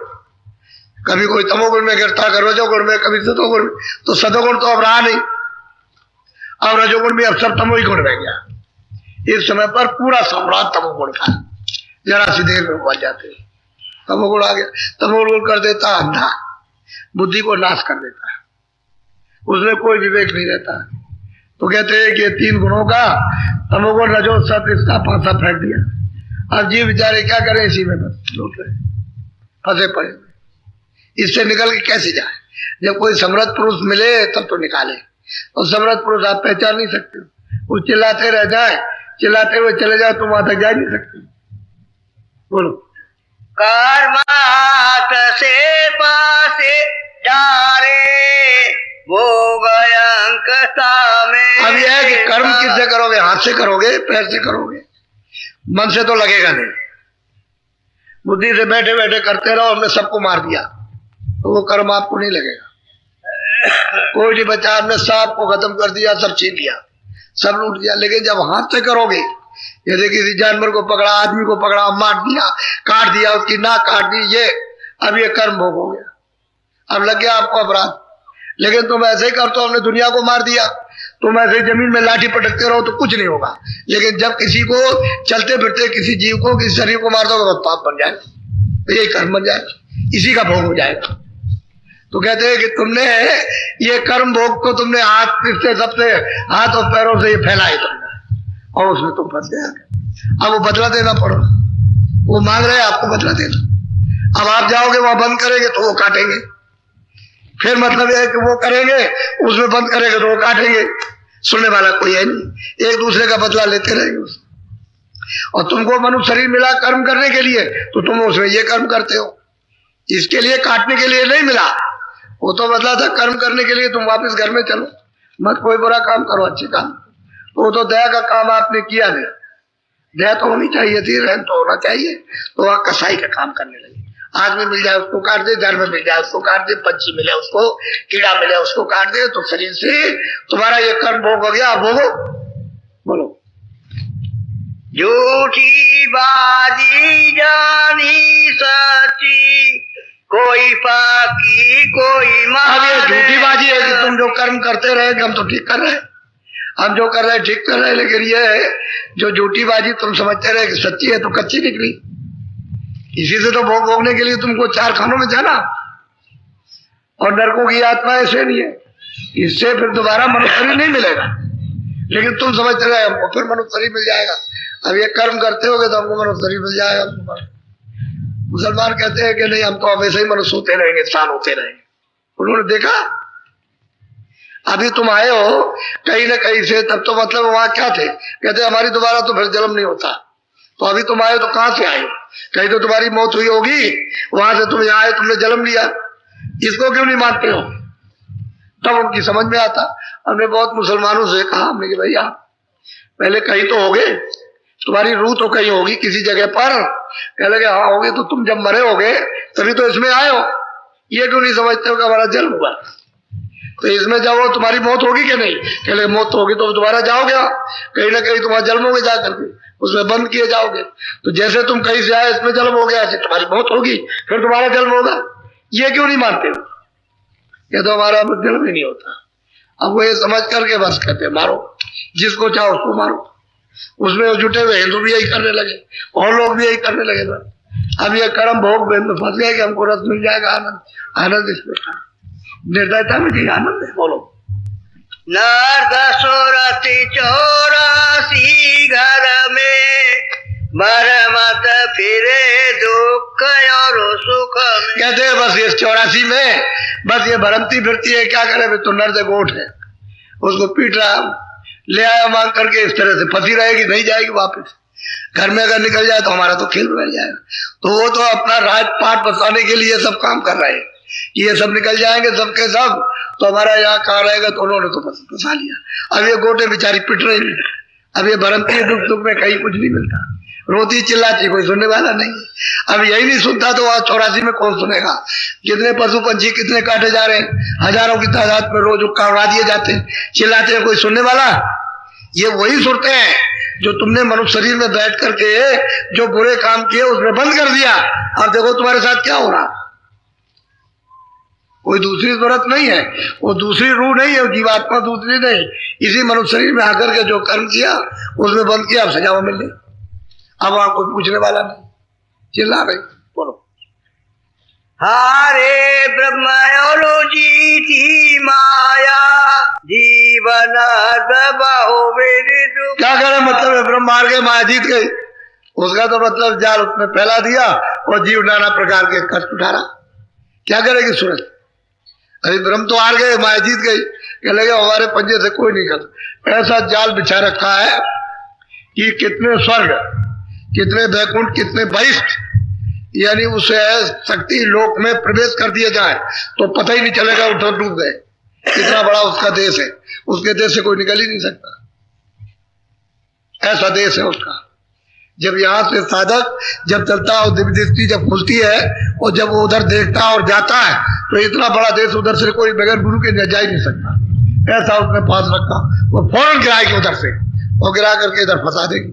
Speaker 1: कभी कोई तमोगुण में गिरता, कभी रजोगुण में, कभी सतोगुण में, तो सतोगुण तो अब रहा नहीं, अब रजोगुण में अब सब तमोही गुण रह गया। इस समय पर पूरा सम्राट तमोगुण का, जरा सी देर में बच जाते, तमोगुण आ गया। तमोगुण कर देता अंधा, बुद्धि को नाश कर देता है, उसमें कोई विवेक नहीं रहता। तो कहते हैं कि 3 गुणों का तमोगुण, रजो, सत, इसका पासा फेंक दिया। अब जी बेचारे क्या करें, इसी में बस लौट रहे, फंसे पड़े। इससे निकल के कैसे जाए? जब कोई समर्थ पुरुष मिले तब तो निकाले, और समर्थ पुरुष आप पहचान नहीं सकते, वो चिल्लाते रह जाए, चिल्लाते हुए चले जाए तो वहां तक जा नहीं सकते। बोलो।
Speaker 2: कर्मात से पासे डारे वो गयंकता में।
Speaker 1: अब यह है कि कर्म किससे करोगे? हाथ से करोगे, पैर से करोगे, मन से तो लगेगा नहीं। बुद्धि से बैठे बैठे करते रहो, हमने सबको मार दिया, तो वो कर्म आपको नहीं लगेगा। कोई नहीं बचा, हमने सांप को खत्म कर दिया, सब छीन लिया, सब लूट लिया। लेकिन जब हाथ से करोगे, जैसे किसी जानवर को पकड़ा, आदमी को पकड़ा, मार दिया, काट दिया, उसकी नाक काट दी, ये अब ये कर्म भोग हो गया, अब लग गया आपको अपराध। लेकिन तुम ऐसे ही करते हो, हमने दुनिया को मार दिया, तुम ऐसे जमीन में लाठी पटकते रहो तो कुछ नहीं होगा। लेकिन जब किसी को चलते फिरते किसी जीव को, किसी शरीर को मार दोगे तो पाप बन जाएगा, तो यही कर्म बन जाएगा, इसी का भोग हो जाएगा। तो कहते हैं कि तुमने ये कर्म भोग को तुमने हाथ से, सबसे हाथ और पैरों से ये फैलाए तुमने, और उसमें तुम फंस गए। अब वो बदला देना पड़ा, वो मांग रहे हैं आपको बदला देना। अब आप जाओगे वहां बंद करेंगे तो वो काटेंगे, फिर मतलब है कि वो करेंगे, उसमें बंद करेंगे तो वो काटेंगे, सुनने वाला कोई है नहीं, एक दूसरे का बदला लेते रहेंगे। और तुमको मनुष्य शरीर मिला कर्म करने के लिए, तो तुम उसमें ये कर्म करते हो, इसके लिए काटने के लिए नहीं मिला। वो तो बदला था कर्म करने के लिए, तुम वापस घर में चलो, मत कोई बुरा काम करो, अच्छे काम। तो वो तो दया का काम आपने किया नहीं, दया तो होनी चाहिए थी, रहम तो होना चाहिए। तो वहां कसाई का काम करने लगे, आदमी मिल जाए उसको काट दे, जड़ में मिल जाए उसको काट दे, पंछी मिले उसको, कीड़ा मिले उसको काट दे। तो शरीर से तुम्हारा ये कर्म भोग हो गया, भोगो। बोलो।
Speaker 2: झूठी बाजी जानी सच्ची, कोई पाकी कोई
Speaker 1: अब ये झूठी बाजी है कि तुम जो कर्म करते रहे हम तो ठीक कर रहे हैं, हम जो कर रहे हैं ठीक कर रहे हैं, लेकिन ये है जो झूठी बाजी तुम समझते रहे कि सच्ची है तो कच्ची निकली। इसी से तो भोग भोगने के लिए तुमको 4 खानों में जाना, और नरकों की आत्मा ऐसे नहीं है, इससे फिर दोबारा मनुष्य शरीर नहीं मिलेगा। लेकिन तुम समझते रहे हमको फिर मनुष्य शरीर मिल जाएगा, अब ये कर्म करते होगे तो हमको मनुष्य शरीर मिल जाएगा। मुसलमान कहते हैं कि नहीं, हम तो हमेशा ही मनुष्य होते रहेंगे, इंसान होते रहेंगे। उन्होंने देखा अभी तुम आए हो कहीं ना कहीं से, तब तो मतलब वहां क्या थे, कहते हमारी दोबारा तो फिर जन्म नहीं होता। तो अभी तुम आए तो कहां से आए, कहीं तो तुम्हारी मौत हुई होगी, वहां से तुम यहाँ आए, तुमने जन्म लिया, इसको क्यों नहीं मानते हो? तब उनकी समझ में आता। हमने बहुत मुसलमानों से कहा, हमने कि भैया पहले कहीं तो होगे, तुम्हारी रूह तो कहीं होगी किसी जगह पर। कह लगे हाँ होगे, तो तुम जब मरे होगे तभी तो इसमें आए हो, ये क्यों नहीं समझते हो कि हमारा जन्म हुआ? तो इसमें जाओ तुम्हारी मौत होगी कि नहीं? कह लगे मौत तो होगी, तो दोबारा जाओगे, कहीं ना कहीं तुम्हारा जन्म होगे, जाकर के उसमें बंद किए जाओगे। तो जैसे तुम कहीं से आए इसमें जन्म हो गया, ऐसे तुम्हारी मौत होगी, फिर तुम्हारा जन्म होगा। ये क्यों नहीं मानते हो? ये तो हमारा जन्म ही नहीं होता। अब वो ये समझ करके बस कहते मारो, जिसको चाहो उसको मारो। उसमें जुटे हुए हिंदू भी यही करने लगे, और लोग भी यही करने लगे। अब ये कर्म भोग में फंस गए कि हमको रस मिल जाएगा, आनंद, आनंद इसमें था, निर्दयता में जी आनंद है। बोलो।
Speaker 2: नर्द सुरति 84 घर में, मर मत फिरे दुख और सुख में।
Speaker 1: कहते हैं बस ये 84 में बस ये भरमती फिरती है, क्या करे, तो नर्द गोट है, उसको पीट रहा, ले आया मांग करके, इस तरह से फंसी रहेगी, नहीं जाएगी वापस। घर में अगर निकल जाए तो हमारा तो खेल बैठ जाएगा। तो वो तो अपना राजपाट बसाने के लिए सब काम कर रहे हैं कि ये सब निकल जाएंगे सबके सब, तो हमारा यहाँ कहाँ रहेगा। तो उन्होंने तो फंसा लिया। अब ये गोटे बेचारी पिट रही है, अब ये भरमती दुख दुख में कहीं कुछ नहीं मिलता, रोती चिल्लाती, कोई सुनने वाला नहीं। अब यही नहीं सुनता तो वहां 84 में कौन सुनेगा? कितने पशु पंछी कितने काटे जा रहे हैं, हजारों की तादाद में रोज काटवा दिए जाते हैं, चिल्लाते हैं, कोई सुनने वाला? ये वही सुनते हैं जो तुमने मनुष्य शरीर में बैठ करके जो बुरे काम किए उसमें बंद कर दिया। अब देखो तुम्हारे साथ क्या हो रहा। कोई दूसरी जरूरत नहीं है, वो दूसरी रूह नहीं है, जीवात्मा दूसरी नहीं, इसी मनुष्य शरीर में आकर के जो कर्म किया उसमें बंद किया, अब सजा मिल गई। अब वहां कोई पूछने वाला नहीं, चिल्ला रही। बोलो।
Speaker 2: हारे ब्रह्म जी थी माया, जीवन
Speaker 1: क्या करे, मतलब है ब्रह्म मार गए, माया जीत गई, उसका तो मतलब जाल उसने फैला दिया और जीव नाना प्रकार के कष्ट उठा रहा। क्या करेगी सूरज? अभी ब्रह्म तो हार गए, माया जीत गई, कह लगे हमारे पंजे से कोई नहीं कर। ऐसा जाल बिछा रखा है कि कितने स्वर्ग, कितने वैकुंठ, कितने वरिष्ठ, यानी उसे शक्ति लोक में प्रवेश कर दिया जाए तो पता ही नहीं चलेगा उधर डूब गए। कितना बड़ा उसका देश है, उसके देश से कोई निकल ही नहीं सकता, ऐसा देश है उसका। जब यहाँ से साधक जब चलता है और दिव्य दृष्टि जब खुलती है और जब वो उधर देखता है और जाता है तो इतना बड़ा देश उधर से कोई बगैर गुरु के जा ही नहीं सकता। ऐसा उसने पास रखा, वो फौरन गिराएगी उधर से और गिरा करके इधर फंसा देगी,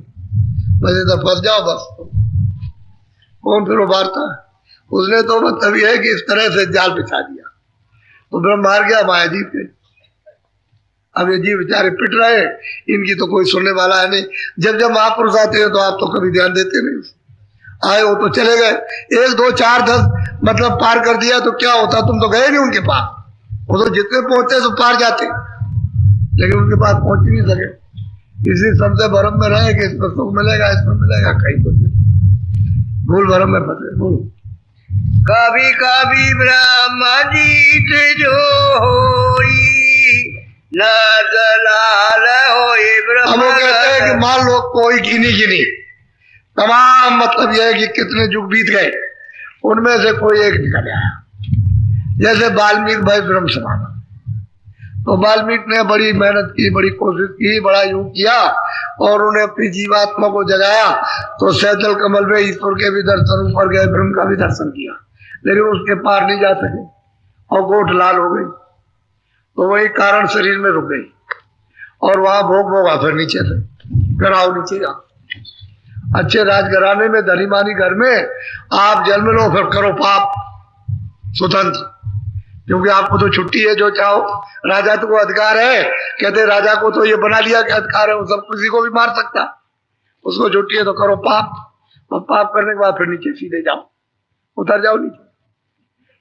Speaker 1: बस इधर फंस जाओ बस। कौन फिर उबारता है? उसने तो मतलब यह है कि इस तरह से जाल बिछा दिया तो ब्रह्म मार गया, माया जीत गई। अब ये जीव बेचारे पिट रहे, इनकी तो कोई सुनने वाला है नहीं। जब जब महापुरुष आते हैं तो आप तो कभी ध्यान देते नहीं, आए हो तो चले गए, 1 2 4 10 मतलब पार कर दिया तो क्या होता, तुम तो गए नहीं उनके पास। वो तो जितने पहुंचते तो पार जाते, लेकिन उनके पास पहुंच ही नहीं सके। इसी सबसे भरम में रहे कि इसमें सुख मिलेगा, इसमें मिलेगा, कहीं कुछ भूल भरम में फंसे। बोलो।
Speaker 2: कभी कभी ब्रह्म जीत जो होई नरदलाल होए
Speaker 1: अब
Speaker 2: ब्रह्म।
Speaker 1: वो कहते हैं कि मान लो कोई गिनी तमाम, मतलब यह है कि कितने युग बीत गए, उनमें से कोई एक निकल आया। जैसे वाल्मीकि भाई ब्रह्म समान, तो वाल्मीकि ने बड़ी मेहनत की, बड़ी कोशिश की, बड़ा योग किया और उन्हें अपनी जीवात्मा को जगाया। तो सैजल कमल में ईश्वर के भी दर्शन, ऊपर गए ब्रह्म का भी दर्शन किया, लेकिन उसके पार नहीं जा सके और गोठ लाल हो गई। तो वही कारण शरीर में रुक गई और वहां भोग भोगा, फिर नीचे से फिर आओ नीचे जाओ। अच्छे राजघराने में, धनी मानी घर में आप जन्म लो, फिर करो पाप स्वतंत्र, क्योंकि आपको तो छुट्टी है, जो चाहो। राजा तो को अधिकार है, कहते राजा को तो ये बना लिया कि अधिकार है, वो सब किसी को भी मार सकता, उसको छुट्टी है तो करो पाप, और पाप करने के बाद फिर नीचे सीधे जाओ, उतर जाओ नीचे।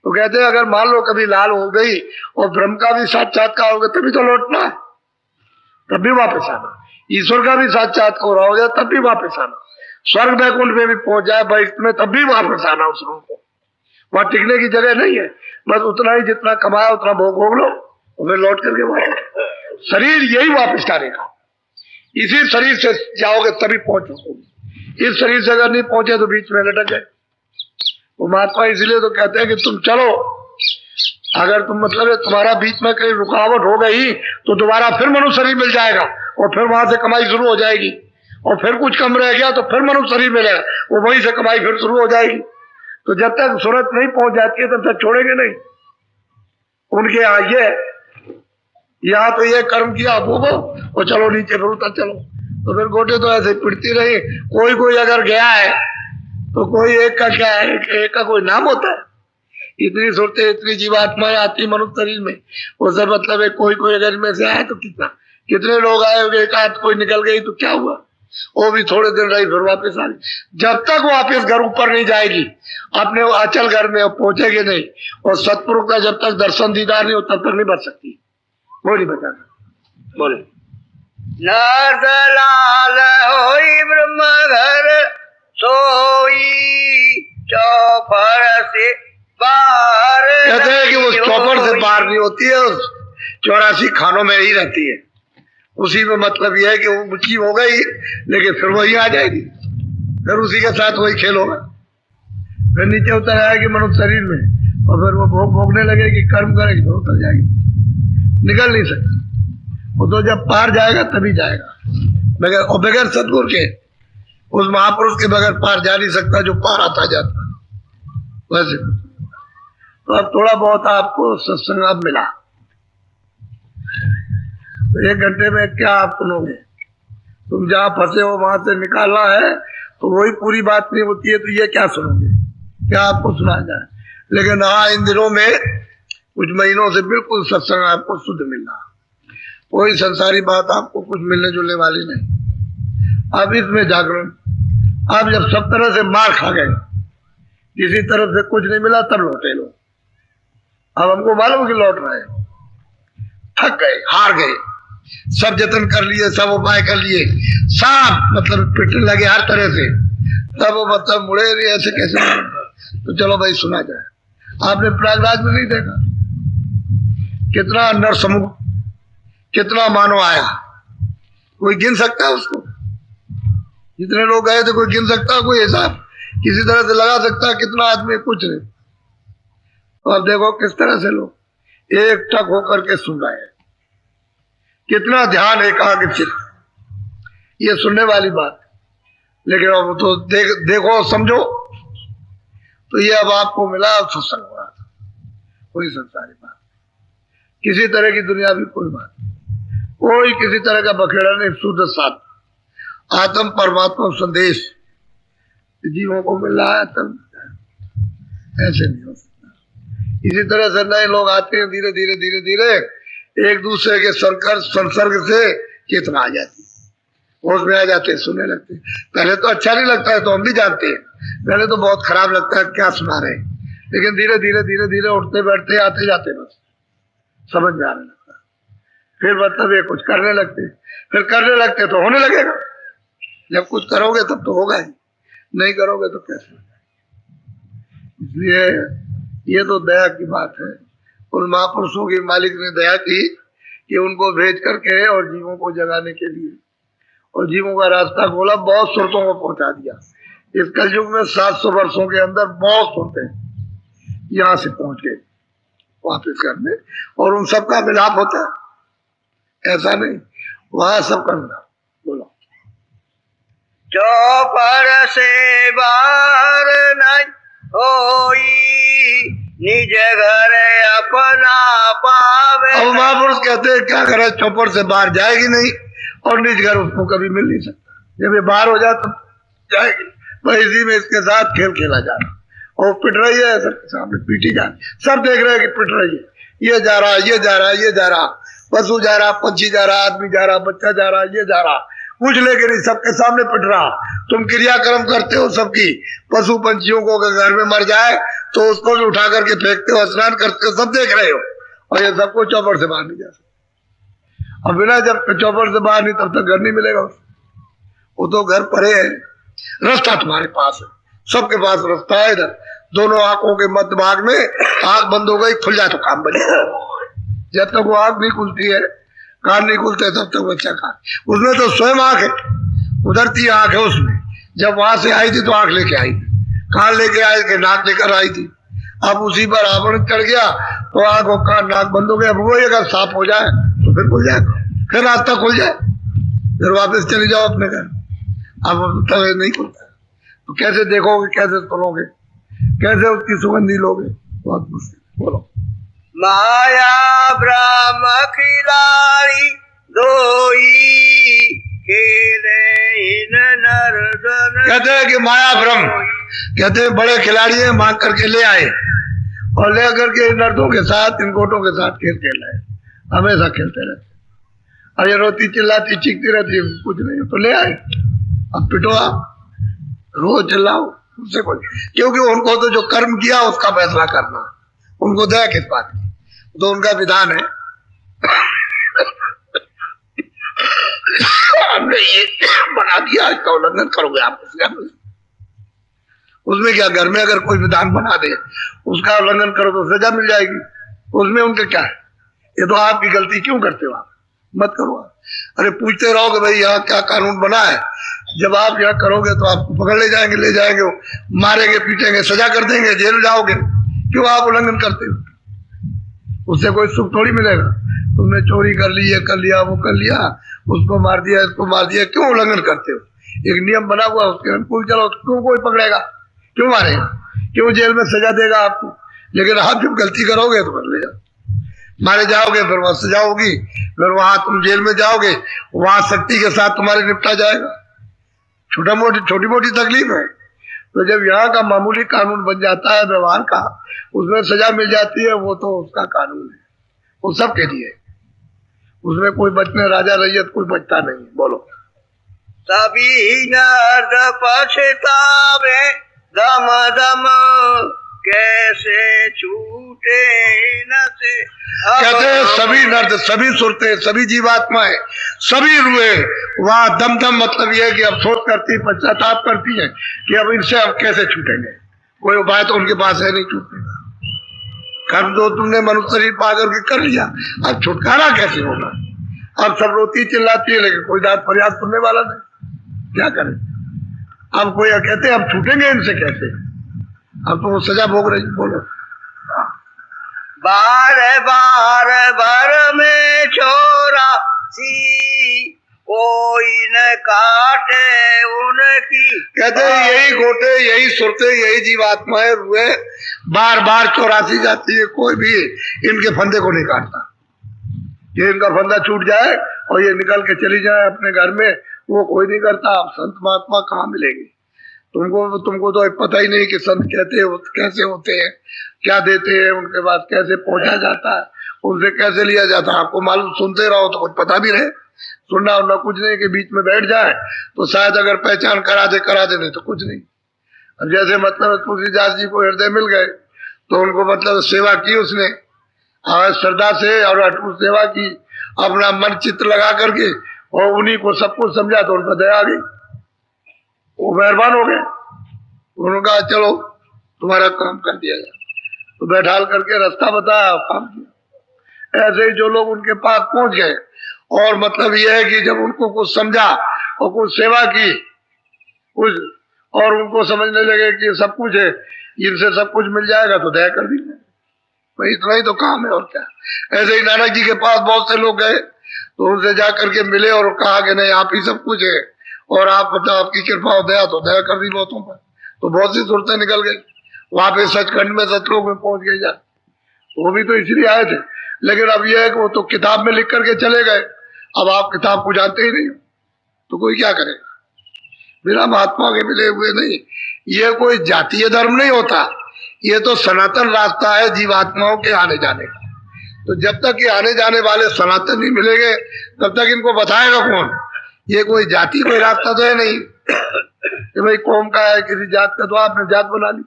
Speaker 1: तो कहते हैं अगर मान लो कभी लाल हो गई और ब्रह्म का भी साक्षात्कार हो गया तभी तो लौटना है, तब भी वापस आना। ईश्वर का भी साक्षात्कार हो गया तब भी वापस आना। स्वर्ग वैकुंठ में भी पहुंच जाए भाई में, तब भी वापस आना उस रूम को। वहां टिकने की जगह नहीं है, बस उतना ही जितना कमाया उतना भोग भोग लो और फिर लौट करके वापस। शरीर यही वापस करेगा, इसी शरीर से जाओगे तभी पहुंचोगे। इस शरीर से अगर नहीं पहुंचे तो बीच में लटक गए। वो महात्मा इसलिए तो कहते हैं कि तुम चलो, अगर तुम मतलब है तुम्हारा बीच में कहीं रुकावट हो गई तो दोबारा फिर मनुष्य शरीर मिल जाएगा और फिर वहां से कमाई शुरू हो जाएगी, और फिर कुछ कम रह गया तो फिर मनुष्य शरीर मिलेगा, वो वहीं से कमाई फिर शुरू हो जाएगी। तो जब तक सूरत नहीं पहुंच जाती है तब तक छोड़ेंगे नहीं। उनके आइए यहाँ तो ये कर्म किया भोगो और चलो नीचे फिर उतर चलो। तो फिर गोटे तो ऐसे पिटती रही। कोई अगर गया है तो कोई एक का क्या है, एक का कोई नाम होता है। इतनी सुरतें, इतनी जीवात्माएं आती मनुष्य शरीर में, उससे मतलब है कोई अगर में से आए तो कितने लोग आए होंगे, एक आध कोई निकल गई तो क्या हुआ, वो भी थोड़े दिन रही फिर वापस आ गई। जब तक वापस घर ऊपर नहीं जाएगी अपने अचल घर में पहुंचेगी नहीं, और सतपुरुष का जब तक दर्शन दीदार नहीं हो तब तक नहीं बच सकती। वो नहीं बचा सकती। बोले
Speaker 2: नरदलाल होई ब्रह्म घर सोई चौपर से बाहर।
Speaker 1: कहते हैं कि वो चौपर से बाहर नहीं होती है, उस 84 खानों में ही रहती है। उसी में मतलब यह है कि वो मुच्ची हो गई लेकिन फिर वही आ जाएगी, फिर उसी के साथ वही खेल होगा, फिर नीचे उतर आएगी मनुष्य शरीर में और फिर वो भोगने लगेगी, कर्म करेगी तो उतर जाएगी, निकल नहीं सकती। वो तो जब पार जाएगा तभी जाएगा, बगैर सदगुरु के, उस महापुरुष के बगैर पार जा नहीं सकता जो पार आता जाता। वैसे तो अब थोड़ा बहुत आपको सत्संग मिला, तो 1 घंटे में क्या आप सुनोगे? तुम जहाँ फंसे हो वहां से निकालना है तो वही पूरी बात नहीं होती है, तो ये क्या सुनोगे, क्या आपको सुना जाए? लेकिन हाँ, इन दिनों में कुछ महीनों से बिल्कुल सत्संग आपको शुद्ध मिल रहा, कोई संसारी बात आपको कुछ मिलने जुलने वाली नहीं। अब इसमें जागरण, अब जब सब तरह से मार खा गए, किसी तरफ से कुछ नहीं मिला, तब लौटे लोग। अब हमको मालूम कि लौट रहे हैं, थक गए, हार गए, सब जतन कर लिए, सब उपाय कर लिए, सब मतलब पिटने लगे हर तरह से, तब वो मतलब मुड़े नहीं, ऐसे कैसे? तो चलो भाई सुना जाए। आपने प्रयागराज में नहीं देखा कितना नर समूह, कितना मानो आया, कोई गिन सकता है उसको? जितने लोग गए थे कोई गिन सकता है? कोई हिसाब किसी तरह से लगा सकता है कितना आदमी? कुछ नहीं। तो अब देखो किस तरह से लोग एक टक होकर के सुन रहे हैं, कितना ध्यान, एकाग्रचित, ये सुनने वाली बात। लेकिन अब तो देखो समझो, तो ये अब आपको मिला, सत्संग हो रहा था, कोई संसारी बात, किसी तरह की दुनिया भी कोई बात, कोई किसी तरह का बखेड़ा नहीं, शुद्ध साथ आत्म परमात्मा संदेश जीवों को मिल रहा है, तब ऐसे नहीं हो सकता। इसी तरह से नए लोग आते हैं, धीरे धीरे धीरे धीरे एक दूसरे के संसर्ग से चेतना आ जाती है, होश में आ जाते हैं, सुनने लगते हैं। पहले तो अच्छा नहीं लगता है, तो हम भी जानते हैं, पहले तो बहुत खराब लगता है क्या सुना रहे, लेकिन धीरे धीरे धीरे धीरे उठते बैठते आते जाते बस समझ में आने लगता है। फिर मतलब ये कुछ करने लगते, फिर करने लगते तो होने लगेगा। जब कुछ करोगे तब तो होगा ही, नहीं करोगे तो कैसे? इसलिए ये तो दया की बात है। उन महापुरुषों की मालिक ने दया की कि उनको भेज करके और जीवों को जगाने के लिए और जीवों का रास्ता खोला, बहुत सुरतों को पहुंचा दिया। इस कलयुग में 700 वर्षों के अंदर बहुत सुरतें यहाँ से पहुंच गए वापिस करने, और उन सबका मिलाप होता है, ऐसा नहीं, वहां सब करना। बोलो
Speaker 2: चौपर से बार नहीं होई, निज घर अपना पावे।
Speaker 1: अब महापुरुष कहते हैं क्या करे, चौपर से बाहर जाएगी नहीं और निज घर उसको कभी मिल नहीं सकता। जब ये बाहर हो जाए तो जाएगी, वह इसी में इसके साथ खेल खेला जा रहा, और पिट रही है, सबके सामने पीटी जा रही, सब देख रहे हैं कि पिट रही है, ये जा रहा, ये जा रहा, ये जा रहा, पशु जा रहा, पंछी जा रहा, आदमी जा रहा, बच्चा जा रहा, ये जा रहा, कुछ लेके नहीं, सबके सामने पिट रहा। तुम क्रियाक्रम करते हो सबकी, पशु पंछियों को अगर घर में मर जाए तो उसको भी उठा करके फेंकते हो, स्नान करते हो, सब देख रहे हो, और ये सबको चौपर से बाहर नहीं जा सकते। और बिना जब चौपर से बाहर नहीं तब तक घर नहीं मिलेगा उसको। वो तो घर परे है, रास्ता तुम्हारे पास है, सबके पास रास्ता है। इधर दोनों आंखों के मध्य भाग में आंख बंद हो गई, खुल जाए तो काम बनेगा। जब तक वो आंख नहीं खुलती है, कान नहीं खुलते, तब तक बच्चा कान, उसमें तो स्वयं आंख है, उधरती आंख है उसमें। जब वहां से आई थी तो आंख लेके आई थी, कान लेके आई थी, नाक लेकर आई थी। अब उसी पर आवरण चढ़ गया तो आंख और कान नाक बंद हो गया। अब वो अगर साफ हो जाए तो फिर खुल जाएगा, फिर रास्ता खुल जाए, फिर वापस चले जाओ अपने घर। अब तब नहीं खुलता तो कैसे देखोगे, कैसे सुनोगे, कैसे उसकी सुगंधी लोगे, बहुत मुश्किल। बोलो
Speaker 2: माया ब्रह्म खिलाड़ी दोई, खेले इन नर्दन।
Speaker 1: कहते हैं कि माया ब्रह्म, कहते हैं बड़े खिलाड़ी हैं, मांग करके ले आए और ले करके इन नर्दों के साथ, इन गोटों के साथ खेल खेल रहे, हमेशा खेलते रहते। और ये रोती चिल्लाती चीखती रहती, कुछ नहीं तो ले आए, अब पिटो आप, रोज चिल्लाओ, उससे कोई, क्योंकि उनको तो जो कर्म किया उसका फैसला करना, उनको दया किस बात की, तो उनका विधान है। हमने ये बना दिया, इसका उल्लंघन करोगे आप, उसमें क्या, घर में अगर कोई विधान बना दे उसका उल्लंघन करो तो सजा मिल जाएगी, उसमें उनके क्या है। ये तो आपकी गलती, क्यों करते हो आप, मत करो आप। अरे पूछते रहोगे भाई यहाँ क्या कानून बना है, जब आप यहाँ करोगे तो आपको पकड़ ले जाएंगे, मारेंगे, पीटेंगे, सजा कर देंगे, जेल जाओगे, क्यों आप उल्लंघन करते हो, उससे कोई सुख थोड़ी मिलेगा। तुमने चोरी कर ली, ये कर लिया, वो कर लिया, उसको मार दिया, इसको मार दिया, क्यों उल्लंघन करते हो। एक नियम बना हुआ, उसके अनुकूल चलो, क्यों कोई पकड़ेगा, क्यों मारेगा, क्यों जेल में सजा देगा आपको। लेकिन आप जब गलती करोगे तो कर ले जाओ, मारे जाओगे, फिर वहां सजा होगी, फिर वहां तुम जेल में जाओगे, वहां सख्ती के साथ तुम्हारे निपटा जाएगा। छोटी मोटी तकलीफ है, तो जब यहाँ का मामूली कानून बन जाता है व्यवहार का, उसमें सजा मिल जाती है, वो तो उसका कानून है, वो सबके लिए, उसमें कोई बचने, राजा रैयत कोई बचता नहीं। बोलो
Speaker 2: सभी नर्द पछतावे, दम दम कैसे छूटे न से।
Speaker 1: कहते हैं सभी नर्द, सभी सुरते, सभी जीवात्माएं, सभी रुए, वहां दम दम मतलब यह है कि अफसोस करती, पश्चाताप करती है कि अब इनसे अब कैसे छूटेंगे। कोई उपाय तो उनके पास है नहीं छूटने का। कर्म जो तुमने मनुष्य शरीर पा करके कर लिया, अब छुटकारा कैसे होगा। अब सब रोती चिल्लाती है, लेकिन कोई दाद फरियाद सुनने वाला नहीं, क्या करें। अब कोई कहते अब छूटेंगे इनसे कैसे, अब तो वो सजा भोग रही। बोलो
Speaker 2: बार बार भर में छोरा सी, कोई न काटे उनकी।
Speaker 1: कहते हैं यही गोटे, यही सुरते, यही जीवात्माएं रुए बार बार चौरासी जाती है, कोई भी इनके फंदे को नहीं काटता। ये इनका फंदा छूट जाए और ये निकल के चली जाए अपने घर में, वो कोई नहीं करता। आप संत महात्मा कहाँ मिलेंगे तुमको तो पता ही नहीं कि संत कैसे होते हैं, क्या देते हैं, उनके पास कैसे पहुंचा जाता है, उनसे कैसे लिया जाता है। आपको मालूम, सुनते रहो तो कुछ पता भी रहे, सुनना उनना कुछ नहीं कि बीच में बैठ जाए तो शायद अगर पहचान करा दे नहीं तो कुछ नहीं। अब जैसे मतलब तुलसीदास जी को हृदय मिल गए तो उनको मतलब सेवा की उसने, श्रद्धा से और अटूट सेवा की, अपना मन चित्त लगा करके, और उन्हीं को सब कुछ समझा तो उन पर दया आ गई, वो मेहरबान हो गए। उन्होंने कहा चलो तुम्हारा काम कर दिया जाए। तो बैठाल करके रास्ता बताया, काम किया। ऐसे ही जो लोग उनके पास पहुंच गए, और मतलब यह है कि जब उनको कुछ समझा और कुछ सेवा की कुछ, और उनको समझने लगे कि सब कुछ है, इनसे सब कुछ मिल जाएगा, तो दया कर दी भाई, इतना ही तो काम है और क्या। ऐसे ही नानक जी के पास बहुत से लोग गए, तो उनसे जा करके मिले और कहा कि नहीं आप ही सब कुछ है, और आप मतलब आपकी कृपा और दया, तो दया कर दी बहुतों पर। तो बहुत सी सूरतें निकल गई। वहां पे सचखंड में सतलोक में पहुंच गए जा, वो भी तो इसलिए आए थे। लेकिन अब यह है कि वो तो किताब में लिख करके चले गए, अब आप किताब को जानते ही नहीं, तो कोई क्या करेगा। बिना महात्मा के मिले हुए नहीं। ये कोई जातीय धर्म नहीं होता, ये तो सनातन रास्ता है जीवात्माओं के आने जाने का। तो जब तक ये आने जाने वाले सनातन नहीं मिलेंगे, तब तक इनको बताएगा कौन। ये कोई जाति कोई रास्ता तो है नहीं कि भाई कौम का है, किसी जात का, तो आपने जात बना ली,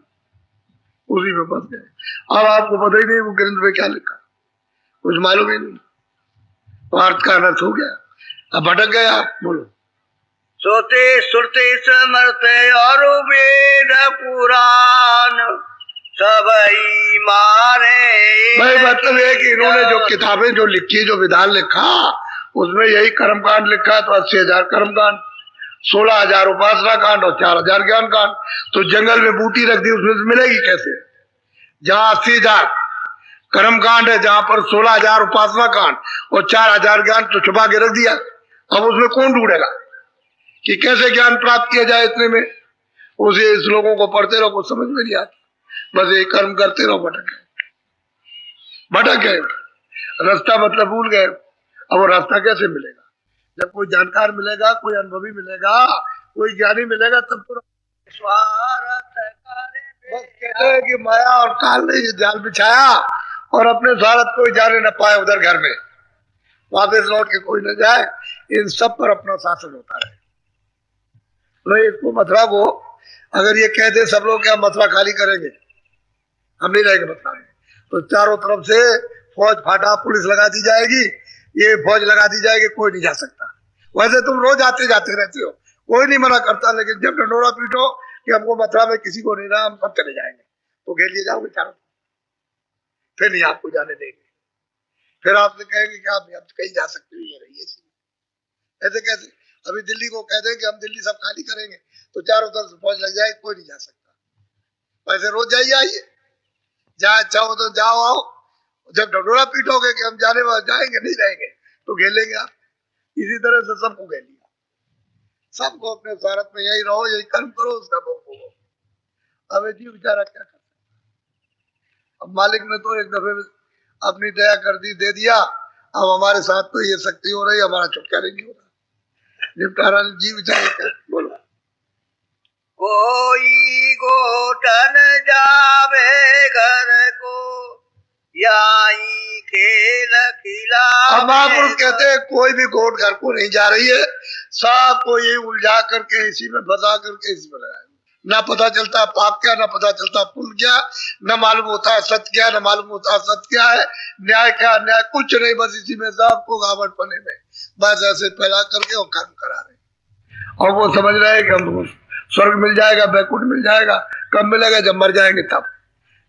Speaker 1: उसी में फंस गए। अब आपको पता ही नहीं वो ग्रंथ में क्या लिखा, कुछ मालूम ही नहीं, तो अर्थ का अनर्थ हो गया, अब भटक गए आप। बोलो।
Speaker 2: सोते सुरते समरते और वेद पुराण सबई मारे।
Speaker 1: भाई मतलब है कि इन्होंने जो किताबें जो लिखी, जो विधान लिखा, उसमें यही कर्मकांड लिखा, तो 80,000 कर्मकांड, 16,000 उपासना कांड और 4,000 ज्ञान कांड। तो जंगल में बूटी रख दी, उसमें से मिलेगी कैसे? जहाँ 80,000 कर्मकांड है, जहाँ पर 16,000 उपासना कांड और 4,000 ज्ञान, तो छुपा के रख दिया। अब उसमें कौन ढूंढेगा कि कैसे ज्ञान प्राप्त किया जाए इतने में? उसे इस लोगों को पढ़ते रहो, कुछ समझ में नहीं आता, बस ये कर्म करते रहो, भटक गए, रास्ता मतलब भूल गए। अब वो रास्ता कैसे मिलेगा? जब कोई जानकार मिलेगा, कोई अनुभवी मिलेगा, कोई ज्ञानी मिलेगा, तब तो बस कहते हैं कि माया और काल ने ये जाल बिछाया और अपने स्वार्थ कोई जाने न पाए उधर घर में, वापस लौट के कोई न जाए, इन सब पर अपना शासन होता रहे। तो इसको मथुरा को अगर ये कह दे सब लोग क्या मथुरा खाली करेंगे, हम नहीं रहेंगे मथुरा में, तो चारों तरफ से फौज फाटा पुलिस लगा दी जाएगी, ये फौज लगा दी जाएगी, कोई नहीं जा सकता। वैसे तुम रोज आते जाते रहते हो, कोई नहीं मना करता, लेकिन जब डंडोरा पीटो कि हमको मथुरा में किसी को नहीं रहा, हम सब चले जाएंगे, तो घेर लिए जाओगे चारों, फिर नहीं आपको जाने देंगे, फिर आपसे कहेंगे कि आप कहीं जा सकते हो, ये रहिए। ऐसे कैसे? अभी दिल्ली को कह दें कि हम दिल्ली सब खाली करेंगे, तो चारों तरफ फौज लग जाए, कोई नहीं जा सकता। वैसे रोज जाइए आइए, जहाँ अच्छा हो तो जाओ आओ, जब ढंडोरा पीटोगे कि हम जाने जाएंगे नहीं रहेंगे, तो घेर लेंगे आप। इसी तरह से सबको घेर लिया, सबको अपने स्वार्थ में यही रहो, यही कर्म करो, उसका भोग भोगो। अब जी बेचारा क्या कर सकता? अब मालिक ने तो एक दफे अपनी दया कर दी, दे दिया, अब हमारे साथ तो ये शक्ति हो रही, हमारा छुटकारा नहीं हो रहा, निपटारा जी बेचारे क्या। बोलो।
Speaker 2: कोई गोटन जावे घर को, याई खेल खिला।
Speaker 1: अब महापुरुष कहते हैं कोई भी गोट घर को नहीं जा रही है, सबको ये उलझा करके इसी में फंसा करके इसी में लगाया, ना पता चलता पाप क्या, ना पता चलता पुण्य क्या, न मालूम होता है सत्य क्या, न मालूम होता है सत्य क्या है, न्याय क्या अन्याय कुछ नहीं, बस इसी में सबको गावट पने में बस ऐसे फैला करके और कर्म करा रहे। और वो समझ रहे हैं कि हमको स्वर्ग मिल जाएगा, बैकुंठ मिल जाएगा, कब मिलेगा? जब मर जाएंगे तब।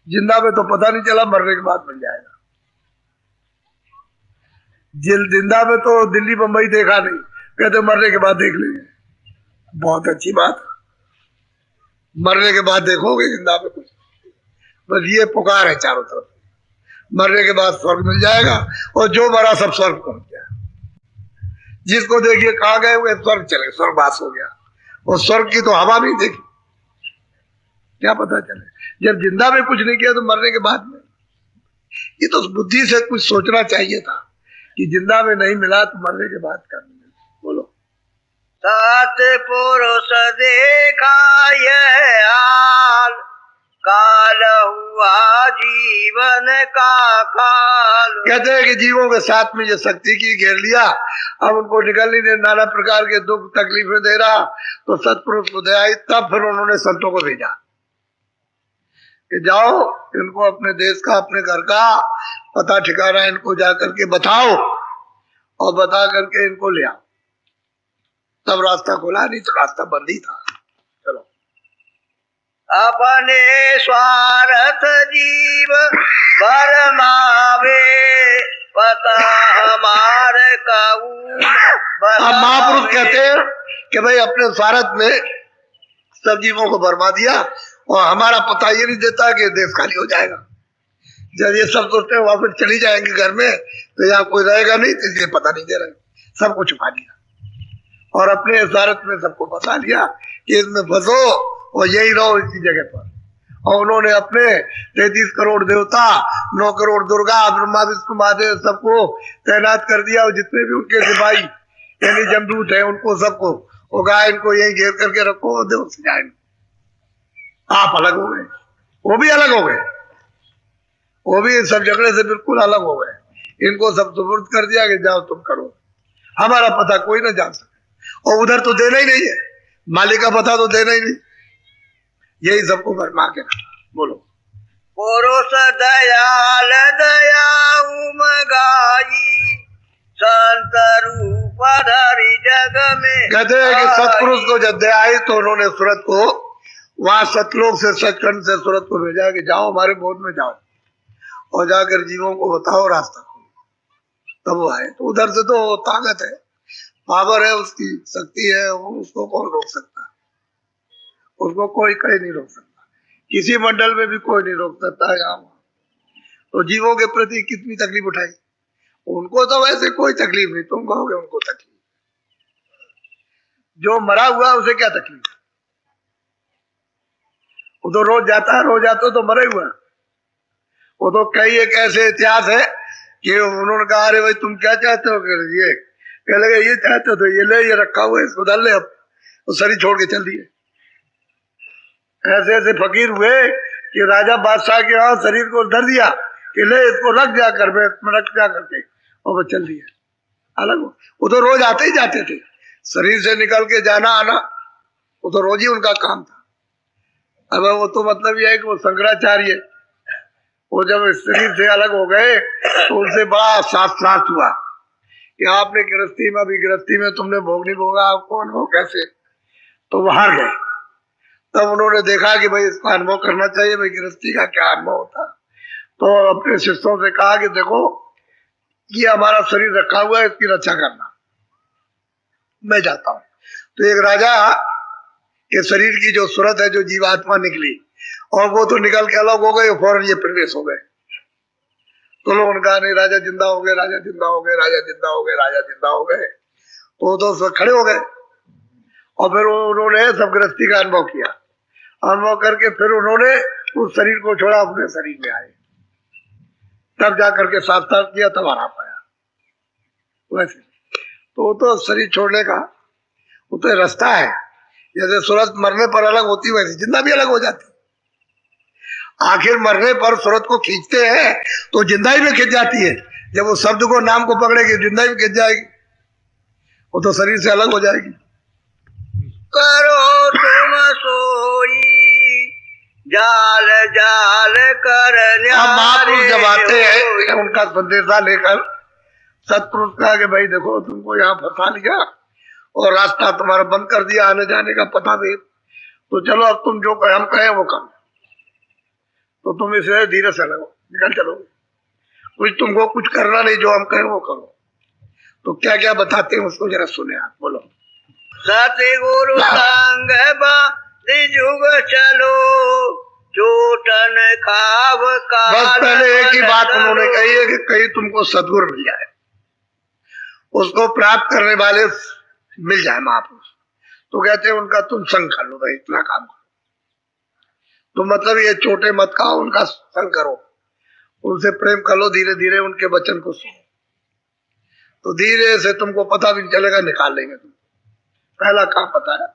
Speaker 1: जिंदा में तो पता नहीं चला, मरने के बाद मिल जाएगा। जिंदा में तो दिल्ली बंबई देखा नहीं, कहते मरने के बाद देख लेंगे। बहुत अच्छी बात, मरने के बाद देखोगे, जिंदा में कुछ, बस ये पुकार है चारों तरफ, मरने के बाद स्वर्ग मिल जाएगा, और जो मरा सब स्वर्ग पहुंच गया। जिसको देखिए कहाँ गए हुए, स्वर्ग चले, स्वर्गवास हो गया, और स्वर्ग की तो हवा भी देखी, क्या पता चले। जब जिंदा में कुछ नहीं किया तो मरने के बाद में, ये तो बुद्धि से कुछ सोचना चाहिए था कि जिंदा में नहीं मिला तो मरने के बाद कर मिले। बोलो।
Speaker 2: सात पुरुष देखा यह हाल, काल हुआ जीवन का काल।
Speaker 1: कहते हैं कि जीवों के साथ में ये शक्ति की घेर लिया, अब उनको निकल नहीं दे, नाना प्रकार के दुख तकलीफें दे रहा, तो सत्पुरुष को दया आई, तब फिर उन्होंने संतों को भेजा कि जाओ इनको अपने देश का, अपने घर का पता ठिकाना इनको जा करके बताओ, और बता करके इनको ले आओ। तब रास्ता खुला, नहीं तो रास्ता बंद ही था। चलो
Speaker 2: अपने स्वार्थ जीव भरमावे, पता हमारे कऊन
Speaker 1: अब महापुरुष कहते हैं कि भाई अपने स्वार्थ में सब जीवों को बर्मा दिया और हमारा पता ये नहीं देता कि देश खाली हो जाएगा। जब ये सब सोचते हैं वापस चली जाएंगे घर में तो यहाँ कोई रहेगा नहीं, तो ये पता नहीं दे रहे, सबको छुपा दिया और अपने स्वार्थ में सबको बता लिया कि इसमें फंसो और यही रहो इसी जगह पर। और उन्होंने अपने 33 करोड़ देवता, 9 करोड़ दुर्गा, ब्रह्मा विष्णु महादेव सबको तैनात कर दिया और जितने भी उनके सिपाही यानी जमदूत है उनको सबको होगा इनको यही घेर करके रखो और देव से जाएंगे। आप अलग हो गए, वो भी अलग हो गए, वो भी सब झगड़े से बिल्कुल अलग हो गए। इनको सब सुपुर्द कर दिया कि जाओ तुम करो, हमारा पता कोई ना जान सके और उधर तो देना ही नहीं है, मालिक का पता तो देना ही नहीं, यही सबको भरमा के बोलो।
Speaker 2: पुरुष दयाल दया उमगाई, संत रूप धरि जग में।
Speaker 1: कहते हैं कि सतपुरुष को जब दया आई तो उन्होंने सूरत को वहां सतलोक से सचखंड से सूरत को भेजा कि जाओ हमारे बोध में जाओ और जाकर जीवों को बताओ रास्ता को। तब वो आए तो उधर से तो ताकत है, पावर है, उसकी शक्ति है, उसको कौन रोक सकता है? उसको कोई कहीं नहीं रोक सकता, किसी मंडल में भी कोई नहीं रोक सकता। यहाँ तो जीवों के प्रति कितनी तकलीफ उठाई, उनको तो वैसे कोई तकलीफ नहीं, तुम कहोगे उनको तकलीफ, जो मरा हुआ उसे क्या तकलीफ? वो तो रोज जाता है, रोज आता तो मरा हुआ। वो तो कई एक ऐसे इतिहास है कि उन्होंने कहा अरे भाई तुम क्या चाहते हो? ये कह लगे ये चाहते हो तो ये ले, ये रखा हुआ है इसको डाल ले, अब वो शरीर छोड़ के चल दिए। ऐसे ऐसे फकीर हुए कि राजा बादशाह के यहाँ शरीर को धर दिया कि ले इसको रख जा कर में रख जा करके, और वो चल दिए अलग। वो तो रोज आते ही जाते थे, शरीर से निकल के जाना आना वो तो रोज ही उनका काम था। अब वो तो मतलब यह है कि वो शंकराचार्य वो जब शरीर से अलग हो गए तो उनसे बड़ा शास्त्रार्थ हुआ कि आपने गृहस्थी में, अभी गृहस्थी में तुमने भोग नहीं भोगा, आप कौन हो कैसे? तो वो हार गए। तब उन्होंने देखा कि भाई इसका अनुभव करना चाहिए, भाई गृहस्थी का क्या अनुभव होता। तो अपने शिष्यों से कहा कि देखो ये हमारा शरीर रखा हुआ है, इसकी रक्षा करना, मैं जाता हूँ। तो एक राजा के शरीर की जो सूरत है, जो जीवात्मा निकली और वो तो निकल के अलग हो गए, फौरन ये प्रवेश हो गए। तो लोगों ने कहा नहीं राजा जिंदा हो गए, राजा जिंदा हो गए, राजा जिंदा हो गए, राजा जिंदा हो गए। तो सब खड़े हो गए और फिर उन्होंने सब गृहस्थी का अनुभव किया। अनुभव करके फिर उन्होंने उस शरीर को छोड़ा, अपने शरीर में आए, तब जाकर के साक्षात्कार किया, तब आराम पाया। वैसे तो शरीर छोड़ने का वो तो रास्ता है। जैसे सूरत मरने पर अलग होती वैसे जिंदा भी अलग हो जाती। आखिर मरने पर सूरत को खींचते हैं तो जिंदा ही में खींच जाती है। जब वो शब्द को नाम को पकड़ेगी जिंदा ही खींच जाएगी, वो तो शरीर से अलग हो जाएगी।
Speaker 2: करो तुम सोई जाल जाल कर।
Speaker 1: अब महापुरुष जब आते हैं उनका संदेशा लेकर सतपुरुष कहा कि भाई देखो तुमको यहाँ फंसा लिया और रास्ता तुम्हारा बंद कर दिया, आने जाने का पता भी, तो चलो अब तुम जो हम कहें वो करो। तो तुम इसे धीरे से लगो, निकल चलो, कुछ तुमको कुछ करना नहीं, जो हम कहें वो करो। तो क्या क्या बताते हैं उसको जरा सुने आप, बोलो।
Speaker 2: सतगुरु संग जुग चलो, चोटन खाव का।
Speaker 1: बस पहले एक ही बात उन्होंने कही है कि कहीं तुमको सदगुरु मिल जाए, उसको प्राप्त करने वाले मिल जाए महापुरुष। तो कहते हैं उनका तुम संग कर लो, भाई इतना काम करो। तो मतलब ये छोटे मत खाओ, उनका संग करो, उनसे प्रेम कर लो, धीरे धीरे उनके वचन को सुनो, तो धीरे से तुमको पता भी नहीं चलेगा, निकाल लेंगे तुम। पहला काम पता है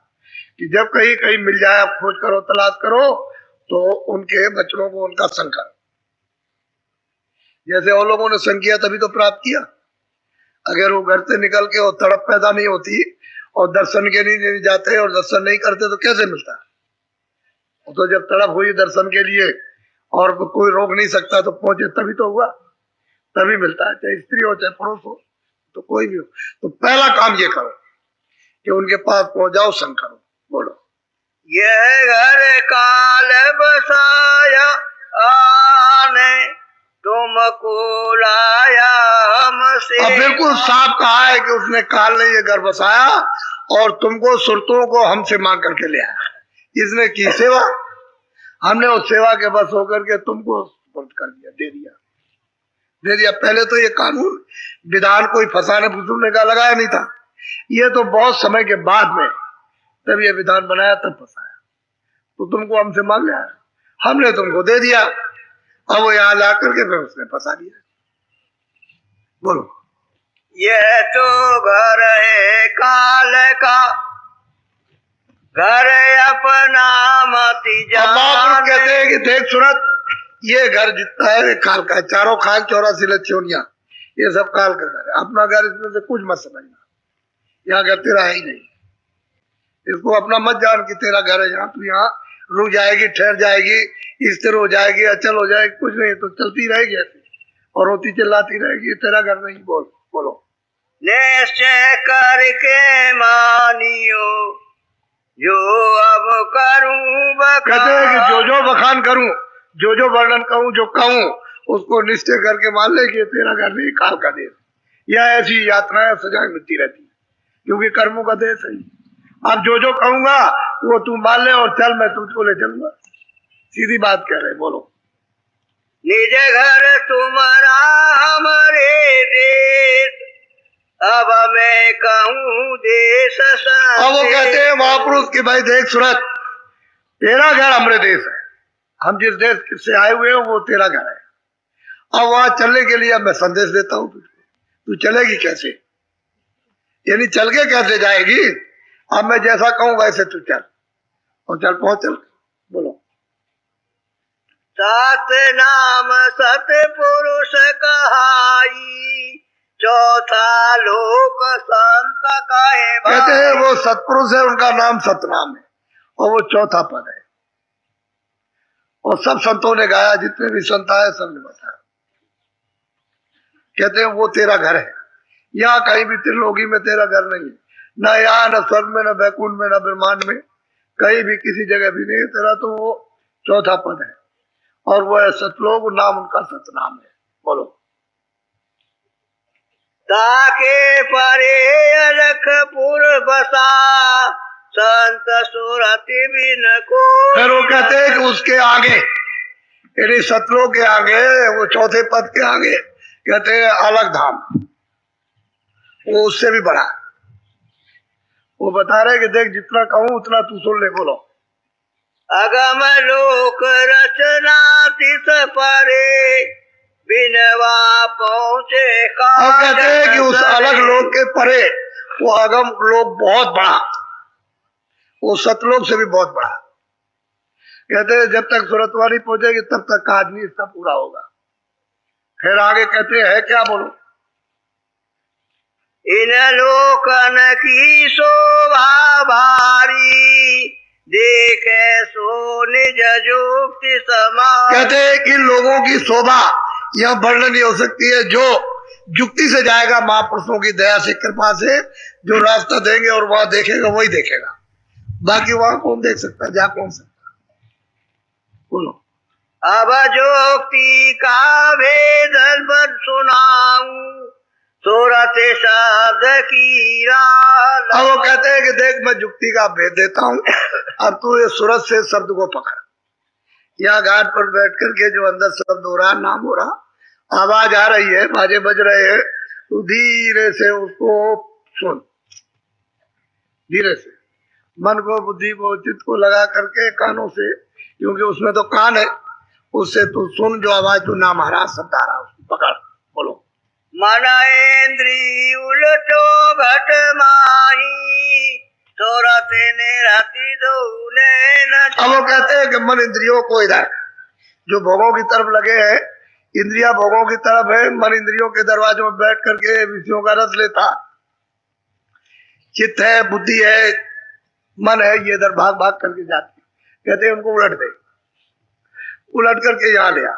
Speaker 1: कि जब कहीं कहीं मिल जाए, आप खोज करो, तलाश करो, तो उनके बच्चों को उनका संग करो। जैसे और लोगों ने संग किया तभी तो प्राप्त किया। अगर वो घर से निकल के और तड़प पैदा नहीं होती और दर्शन के नहीं जाते और दर्शन नहीं करते तो कैसे मिलता? तो जब तड़प हुई दर्शन के लिए और कोई रोक नहीं सकता तो पहुंचे, तभी तो हुआ, तभी मिलता है, चाहे स्त्री हो चाहे पुरुष हो, तो कोई भी हो। तो पहला काम ये करो कि उनके पास पहुंच जाओ, संग करो। बोलो।
Speaker 2: यह घर काल बसाया आने तुमको लाया हमसे।
Speaker 1: अब बिल्कुल साफ कहा है कि उसने काल ने ये घर बसाया और तुमको सुरतों को हमसे मांग करके ले आया। इसने की सेवा, हमने उस सेवा के बस होकर के तुमको कर दिया, दे दिया। पहले तो ये कानून विधान कोई फंसाने फुसूलने का लगाया नहीं था, ये तो बहुत समय के बाद में तब ये विधान बनाया, तब फंसाया। तो तुमको हमसे मांग लिया, हमने तुमको दे दिया। अब वो यहाँ ला करके फिर उसने फंसा दिया। बोलो।
Speaker 2: यह तो घर है काल का, घर अपना मति जान।
Speaker 1: महापुरुष कहते हैं कि देख सुरत, ये घर जितना है काल का है। चारों खाल 84 लच्छोनिया, ये सब काल का घर है। अपना घर इसमें से कुछ मत समझना, यहाँ घर तेरा है ही नहीं। इसको अपना मत जान कि तेरा घर है। यहाँ तू यहाँ रुक जाएगी, ठहर जाएगी, स्थिर हो जाएगी, अचल हो जाएगी, कुछ नहीं, तो चलती रहेगी ऐसे और रोती चिल्लाती रहेगी। तेरा घर नहीं। बोलो।
Speaker 2: निश्चय करके मानियो जो अब करूं बखान।
Speaker 1: कहते हैं कि जो बखान करूं, जो वर्णन कहूं, जो कहूं, उसको निश्चय करके मान ले कि तेरा घर नहीं, काल का देश। यह ऐसी यात्राएं सजाएं मिलती रहती है, क्योंकि कर्मों का देश है। अब जो कहूंगा वो तू मान ले और चल, मैं तुझको ले चलूंगा। सीधी बात कह रहे। बोलो।
Speaker 2: निज घर तुम्हारा हमारे देश, अब मैं कहूँ देश
Speaker 1: अब वो कहते हैं महापुरुष की भाई देख सूरत, तेरा घर हमारे देश है। हम जिस देश से आए हुए हैं वो तेरा घर है। अब वहां चलने के लिए अब मैं संदेश देता हूँ तुझको। तू चलेगी कैसे, यानी चल के कैसे जाएगी। अब मैं जैसा कहूँ वैसे तू चल, और चल पहुंच। चल। बोलो।
Speaker 2: सात नाम सतपुरुष कहाई, चौथा लोक संत कहे भाई।
Speaker 1: कहते हैं वो सतपुरुष है, उनका नाम सतनाम है, और वो चौथा पद है। और सब संतों ने गाया, जितने भी संत आए सबने बताया। कहते हैं वो तेरा घर है। यहाँ कहीं भी त्रिलोकी में तेरा घर नहीं है, न यहाँ, न स्वर्ग में, न बैकुंठ में, न ब्रह्मांड में, कहीं भी किसी जगह भी नहीं है तेरा। तो वो चौथा पद है, और वो है सतलोक, नाम उनका सतनाम है। बोलो।
Speaker 2: ताके परे अलखपुर बसा, संत सुरति बिन को।
Speaker 1: फिर वो कहते हैं कि उसके आगे, यानी सतलोक के आगे, वो चौथे पद के आगे कहते हैं अलग धाम, वो उससे भी बड़ा। वो बता रहे कि देख जितना कहूं उतना तू सुन ले। बोलो।
Speaker 2: अगम लोक रचना तिस परे, बिनवा पहुँचे
Speaker 1: अब कहते हैं कि उस अलग लोक के परे वो अगम लोक बहुत बड़ा, वो सतलोक से भी बहुत बड़ा। कहते हैं जब तक सुरतवानी पहुंचेगी तब तक काज नहीं इसका पूरा होगा। फिर आगे कहते हैं क्या। बोलो।
Speaker 2: इन लोकन की शोभा भारी, देखे सो निज जुक्ति समान।
Speaker 1: कहते हैं कि लोगों की शोभा यह वर्णन नहीं हो सकती है। जो जुक्ति से जाएगा महापुरुषों की दया से, कृपा से, जो रास्ता देंगे और वहां देखेगा वही देखेगा। बाकी वहां कौन देख सकता है, जा कौन सकता। बोलो।
Speaker 2: अब जोक्ति का भेदन पर सुनाऊं, सूरत शब्द की राल।
Speaker 1: अब वो कहते हैं कि देख मैं जुक्ति का भेद देता हूँ, अब तू ये सूरत से शब्द को पकड़। यहाँ घाट पर बैठ करके जो अंदर शब्द हो रहा, नाम हो रहा, आवाज आ रही है, बाजे बज रहे हैं, तो धीरे से उसको सुन। धीरे से मन को, बुद्धि को, चित्त को लगा करके कानों से, क्योंकि उसमें तो कान है, उससे तू सुन जो आवाज तू नाम आ रहा, शब्द आ रहा, उसको पकड़। बोलो।
Speaker 2: मन इंद्री उलटो घट माही, सूरत निरति दूले न।
Speaker 1: अब वो कहते हैं कि मन इंद्रियों को इधर जो भोगों की तरफ लगे हैं, इंद्रिया भोगों की तरफ है, मन इंद्रियों के दरवाजों में बैठ करके विषयों का रस लेता। चित्त है, बुद्धि है, मन है, ये इधर भाग भाग करके जाती। कहते हैं उनको उलट दे, उलट करके यहाँ ले आ,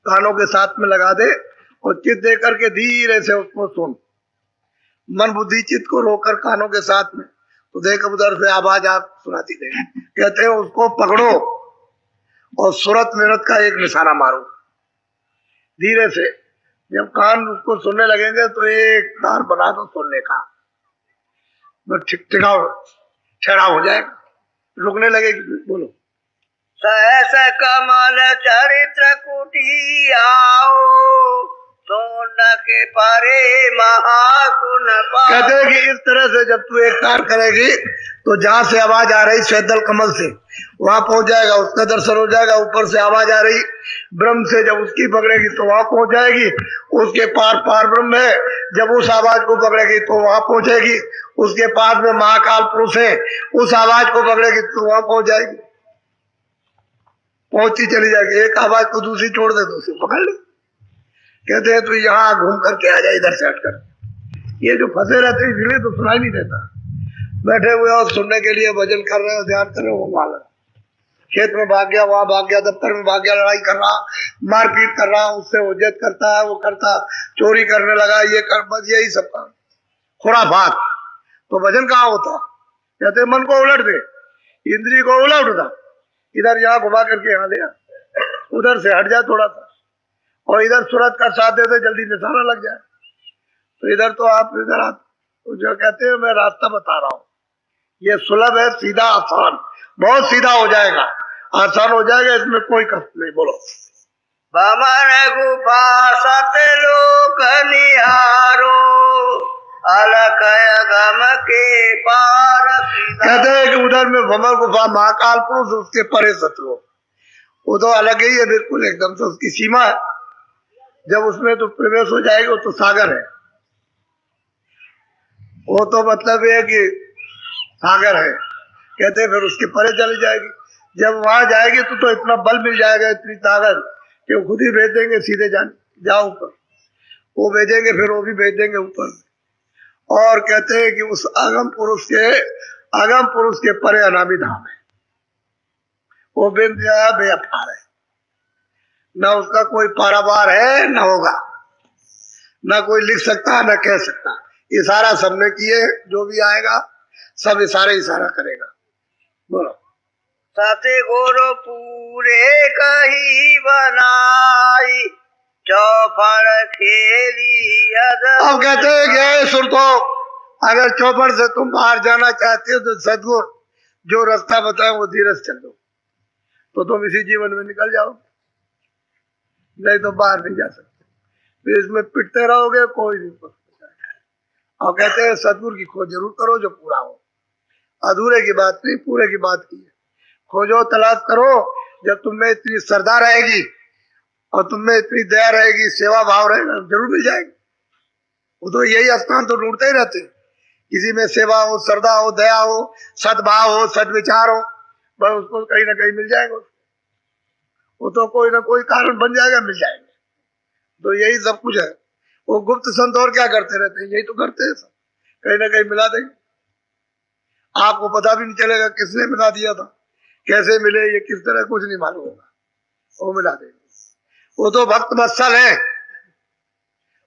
Speaker 1: कानों के साथ में लगा दे और चित्त दे करके धीरे से उसको सुन। मन बुद्धि चित्त को रोककर कानों के साथ में तो देख उधर से आवाज आप सुनाती देगी। कहते हैं उसको पकड़ो और सूरत मेरत का एक निशाना मारो धीरे से। जब कान उसको सुनने लगेंगे तो एक तार बना दो सुनने का, तो ठिकाव ठहराव हो जाएगा, रुकने लगेगी। बोलो।
Speaker 2: सहस कमल चरित्र कुटी आओ, सोन के परे महासुन पाओ।
Speaker 1: कहते हैं कि इस तरह से जब तू एक तार करेगी तो जहां से आवाज आ रही सैदल कमल से वहां पहुंच जाएगा, उसका दर्शन हो जाएगा। ऊपर से आवाज आ रही ब्रह्म से, जब उसकी पकड़ेगी तो वहां पहुंच जाएगी। उसके पार पार ब्रह्म है, जब उस आवाज को पकड़ेगी तो वहां पहुंचेगी। उसके पास में महाकाल पुरुष है, उस आवाज को पकड़ेगी तो वहां पहुंच जाएगी, पहुंचती चली जाएगी। एक आवाज को दूसरी छोड़ दे तो उसे पकड़ ले। कहते हैं तू यहाँ घूम करके आ जाए, इधर से हट कर। ये जो फंसे रहते हैं इसलिए तो सुनाई नहीं देता। बैठे हुए और सुनने के लिए भजन कर रहे हो, ध्यान कर रहे हो, वो मालूम खेत में भाग गया, वहां भाग गया, दफ्तर में भाग गया, लड़ाई कर रहा, मारपीट कर रहा, उससे उज्जत करता है, वो करता, चोरी करने लगा, ये कर, बस यही सब काम खुराफात। तो भजन कहाँ होता? कहते मन को उलट दे, इंद्री को उलट दे, इधर यहाँ घुमा करके यहाँ ले आ, उधर से हट जा थोड़ा सा, और इधर सूरत का साथ दे दे, जल्दी निशाना लग जाए। तो इधर तो आप इधर आप जो कहते हैं मैं रास्ता बता रहा हूँ, ये सुलभ है, सीधा आसान, बहुत सीधा हो जाएगा, आसान हो जाएगा, इसमें कोई कष्ट नहीं। बोलो।
Speaker 2: भमर गुफा सतलोक निहारो, अलख गम के पार सिधारो।
Speaker 1: कहते हैं कि उधर में भमर गुफा महाकाल पुरुष, उसके परे सतलोक, वो तो अलग ही है बिल्कुल, एकदम से उसकी सीमा है। जब उसमें तो प्रवेश हो जाएगी वो तो सागर है, वो तो मतलब है कि सागर है। कहते हैं फिर उसके परे चली जाएगी। जब वहां जाएगी तो इतना बल मिल जाएगा, इतनी ताकत कि वो खुद ही भेज देंगे सीधे जाओ ऊपर, वो भेजेंगे, फिर वो भी भेज देंगे ऊपर। और कहते हैं कि उस अगम पुरुष के परे अनामी धाम है, वो बेअपार है, न उसका कोई पारावार है न होगा, न कोई लिख सकता न कह सकता। इशारा सबने किए, जो भी आएगा सब इशारा करेगा। बोलो।
Speaker 2: सते गुरु पूरे कही बनाई, चौफड़ खेली
Speaker 1: अब कहते हैं कि सुरतो, अगर चौपड़ से तुम बाहर जाना चाहते हो तो सदगुरु जो रास्ता बताए वो धीरज चल दो, तो तुम इसी जीवन में निकल जाओ, नहीं तो बाहर नहीं जा सकते। फिर इसमें पिटते रहोगे, कोई नहीं पहुंच जाएगा। और कहते हैं सदगुरु की खोज जरूर करो जो पूरा हो, अधूरे की बात नहीं, पूरे की बात की है। खोजो, तलाश करो, जब तुम में इतनी श्रद्धा रहेगी और तुम में इतनी दया रहेगी, सेवा भाव रहेगा, जरूर मिल जाएगी। वो तो यही स्थान तो ढूंढते ही रहते, किसी में सेवा हो, श्रद्धा हो, दया हो, सद्भाव हो, सद्विचार हो, बस उसको कहीं ना कहीं मिल जाएगा। वो तो कोई ना कोई कारण बन जाएगा, मिल जाएगा। तो यही सब कुछ है। वो गुप्त संत और क्या करते रहते हैं, यही तो करते हैं सब, कहीं ना कहीं मिला देंगे। आपको पता भी नहीं चलेगा किसने मिला दिया था, कैसे मिले, ये किस तरह, कुछ नहीं मालूम होगा, वो मिला देंगे। वो तो भक्त वत्सल है,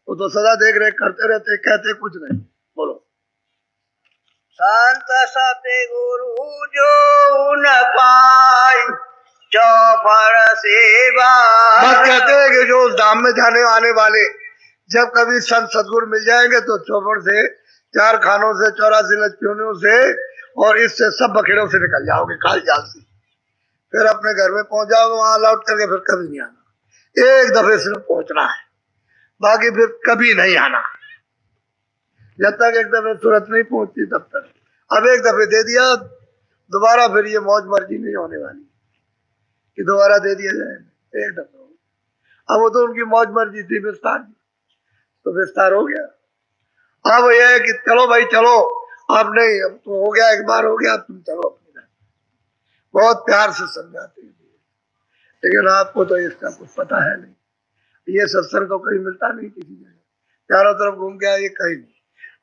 Speaker 1: वो तो सदा देख रेख करते रहते, कहते कुछ नहीं। बोलो।
Speaker 2: संत सते गुरु जो न पाई, चौफड़ सेवा।
Speaker 1: बस कहते हैं कि जो उस धाम में जाने आने वाले जब कभी संत सदगुरु मिल जाएंगे तो चौपड़ से, चार खानों से, 84 लचपीनों से और इससे सब बखेड़ों से निकल जाओगे, काल जाल से। फिर अपने घर में पहुंच जाओगे, वहां लौट करके फिर कभी नहीं आना। एक दफे सिर्फ पहुंचना है, बाकी फिर कभी नहीं आना, जब तक एक दफे सूरत नहीं पहुंचती तब तक। अब एक दफे दे दिया, दोबारा फिर ये मौज मर्जी नहीं होने वाली कि दोबारा दे दिया जाए। एक दफा अब वो तो उनकी मौज मर्जी थी, विस्तार तो विस्तार हो गया। अब यह है कि चलो भाई चलो, अब नहीं, अब तो हो गया, एक बार हो गया, अब तुम चलो अपनी घर। बहुत प्यार से समझाते हैं, लेकिन आपको तो इसका कुछ पता है नहीं। ये सत्संग तो कहीं मिलता नहीं किसी जगह, चारों तरफ घूम के आइए, कहीं नहीं।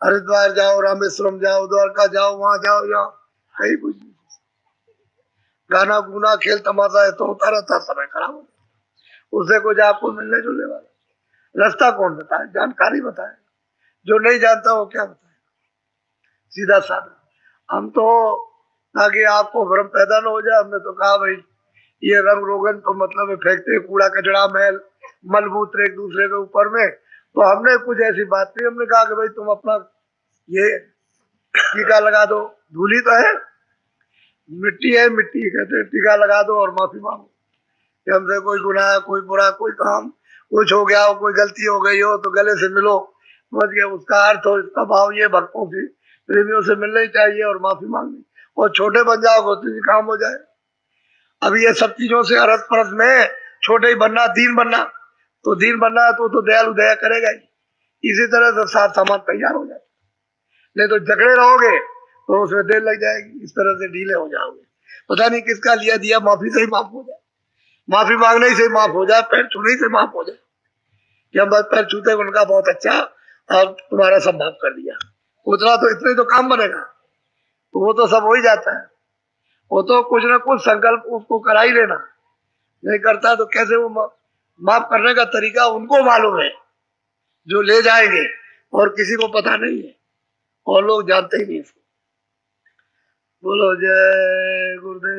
Speaker 1: हरिद्वार जाओ, रामेश्वरम जाओ, द्वारका जाओ, वहां जाओ, यहाँ कहीं कुछ नहीं। गाना गुना खेल तमाशा है तो होता रहता, समय खराब हो जाता। उससे कुछ आपको मिलने जुलने वाला रास्ता कौन बताए, जानकारी बताए, जो नहीं जानता वो क्या बताए, सीधा साधा। हम तो ताकि आपको भ्रम पैदा न हो जाए, हमने तो कहा भाई ये रंग रोगन तो मतलब है फेंकते कूड़ा कचड़ा मैल मलमूत्र एक दूसरे के ऊपर में, तो हमने कुछ ऐसी बात नहीं, हमने कहा कि भाई तुम अपना ये टीका लगा दो, धूली तो है, मिट्टी है, मिट्टी कहते हैं, टीका लगा दो और माफी मांगो कि हमसे कोई गुनाह, कोई बुरा, कोई काम कुछ हो गया हो, कोई गलती हो गई हो तो गले से मिलो, समझ गया उसका अर्थ हो, इसका भाव ये भक्तों की प्रेमियों से मिलना ही चाहिए और माफी मांगनी, और छोटे बन जाओगे तो काम हो जाए। अभी ये सब चीजों से अरस परस में छोटे ही बनना, दीन बनना, तो दीन बनना है तो दयालु दया करेगा ही, इसी तरह से साथ सामान तैयार हो जाए, नहीं तो झगड़े रहोगे तो उसमें देर लग जाएगी, इस तरह से ढीले हो जाओगे, पता नहीं किसका लिया दिया माफी से ही माफ हो जाए, माफी मांगने से माफ हो जाए, पैर छूने से माफ हो जाए कि हम बस पैर छूते उनका बहुत अच्छा और तुम्हारा सब माफ कर दिया, उतना तो इतने तो काम बनेगा, तो वो तो सब हो ही जाता है, वो तो कुछ ना कुछ संकल्प उसको करा ही लेना, नहीं करता तो कैसे वो माफ करने का तरीका उनको मालूम है जो ले जाएंगे, और किसी को पता नहीं है और लोग जानते ही नहीं इसको। बोलो जय गुरुदेव।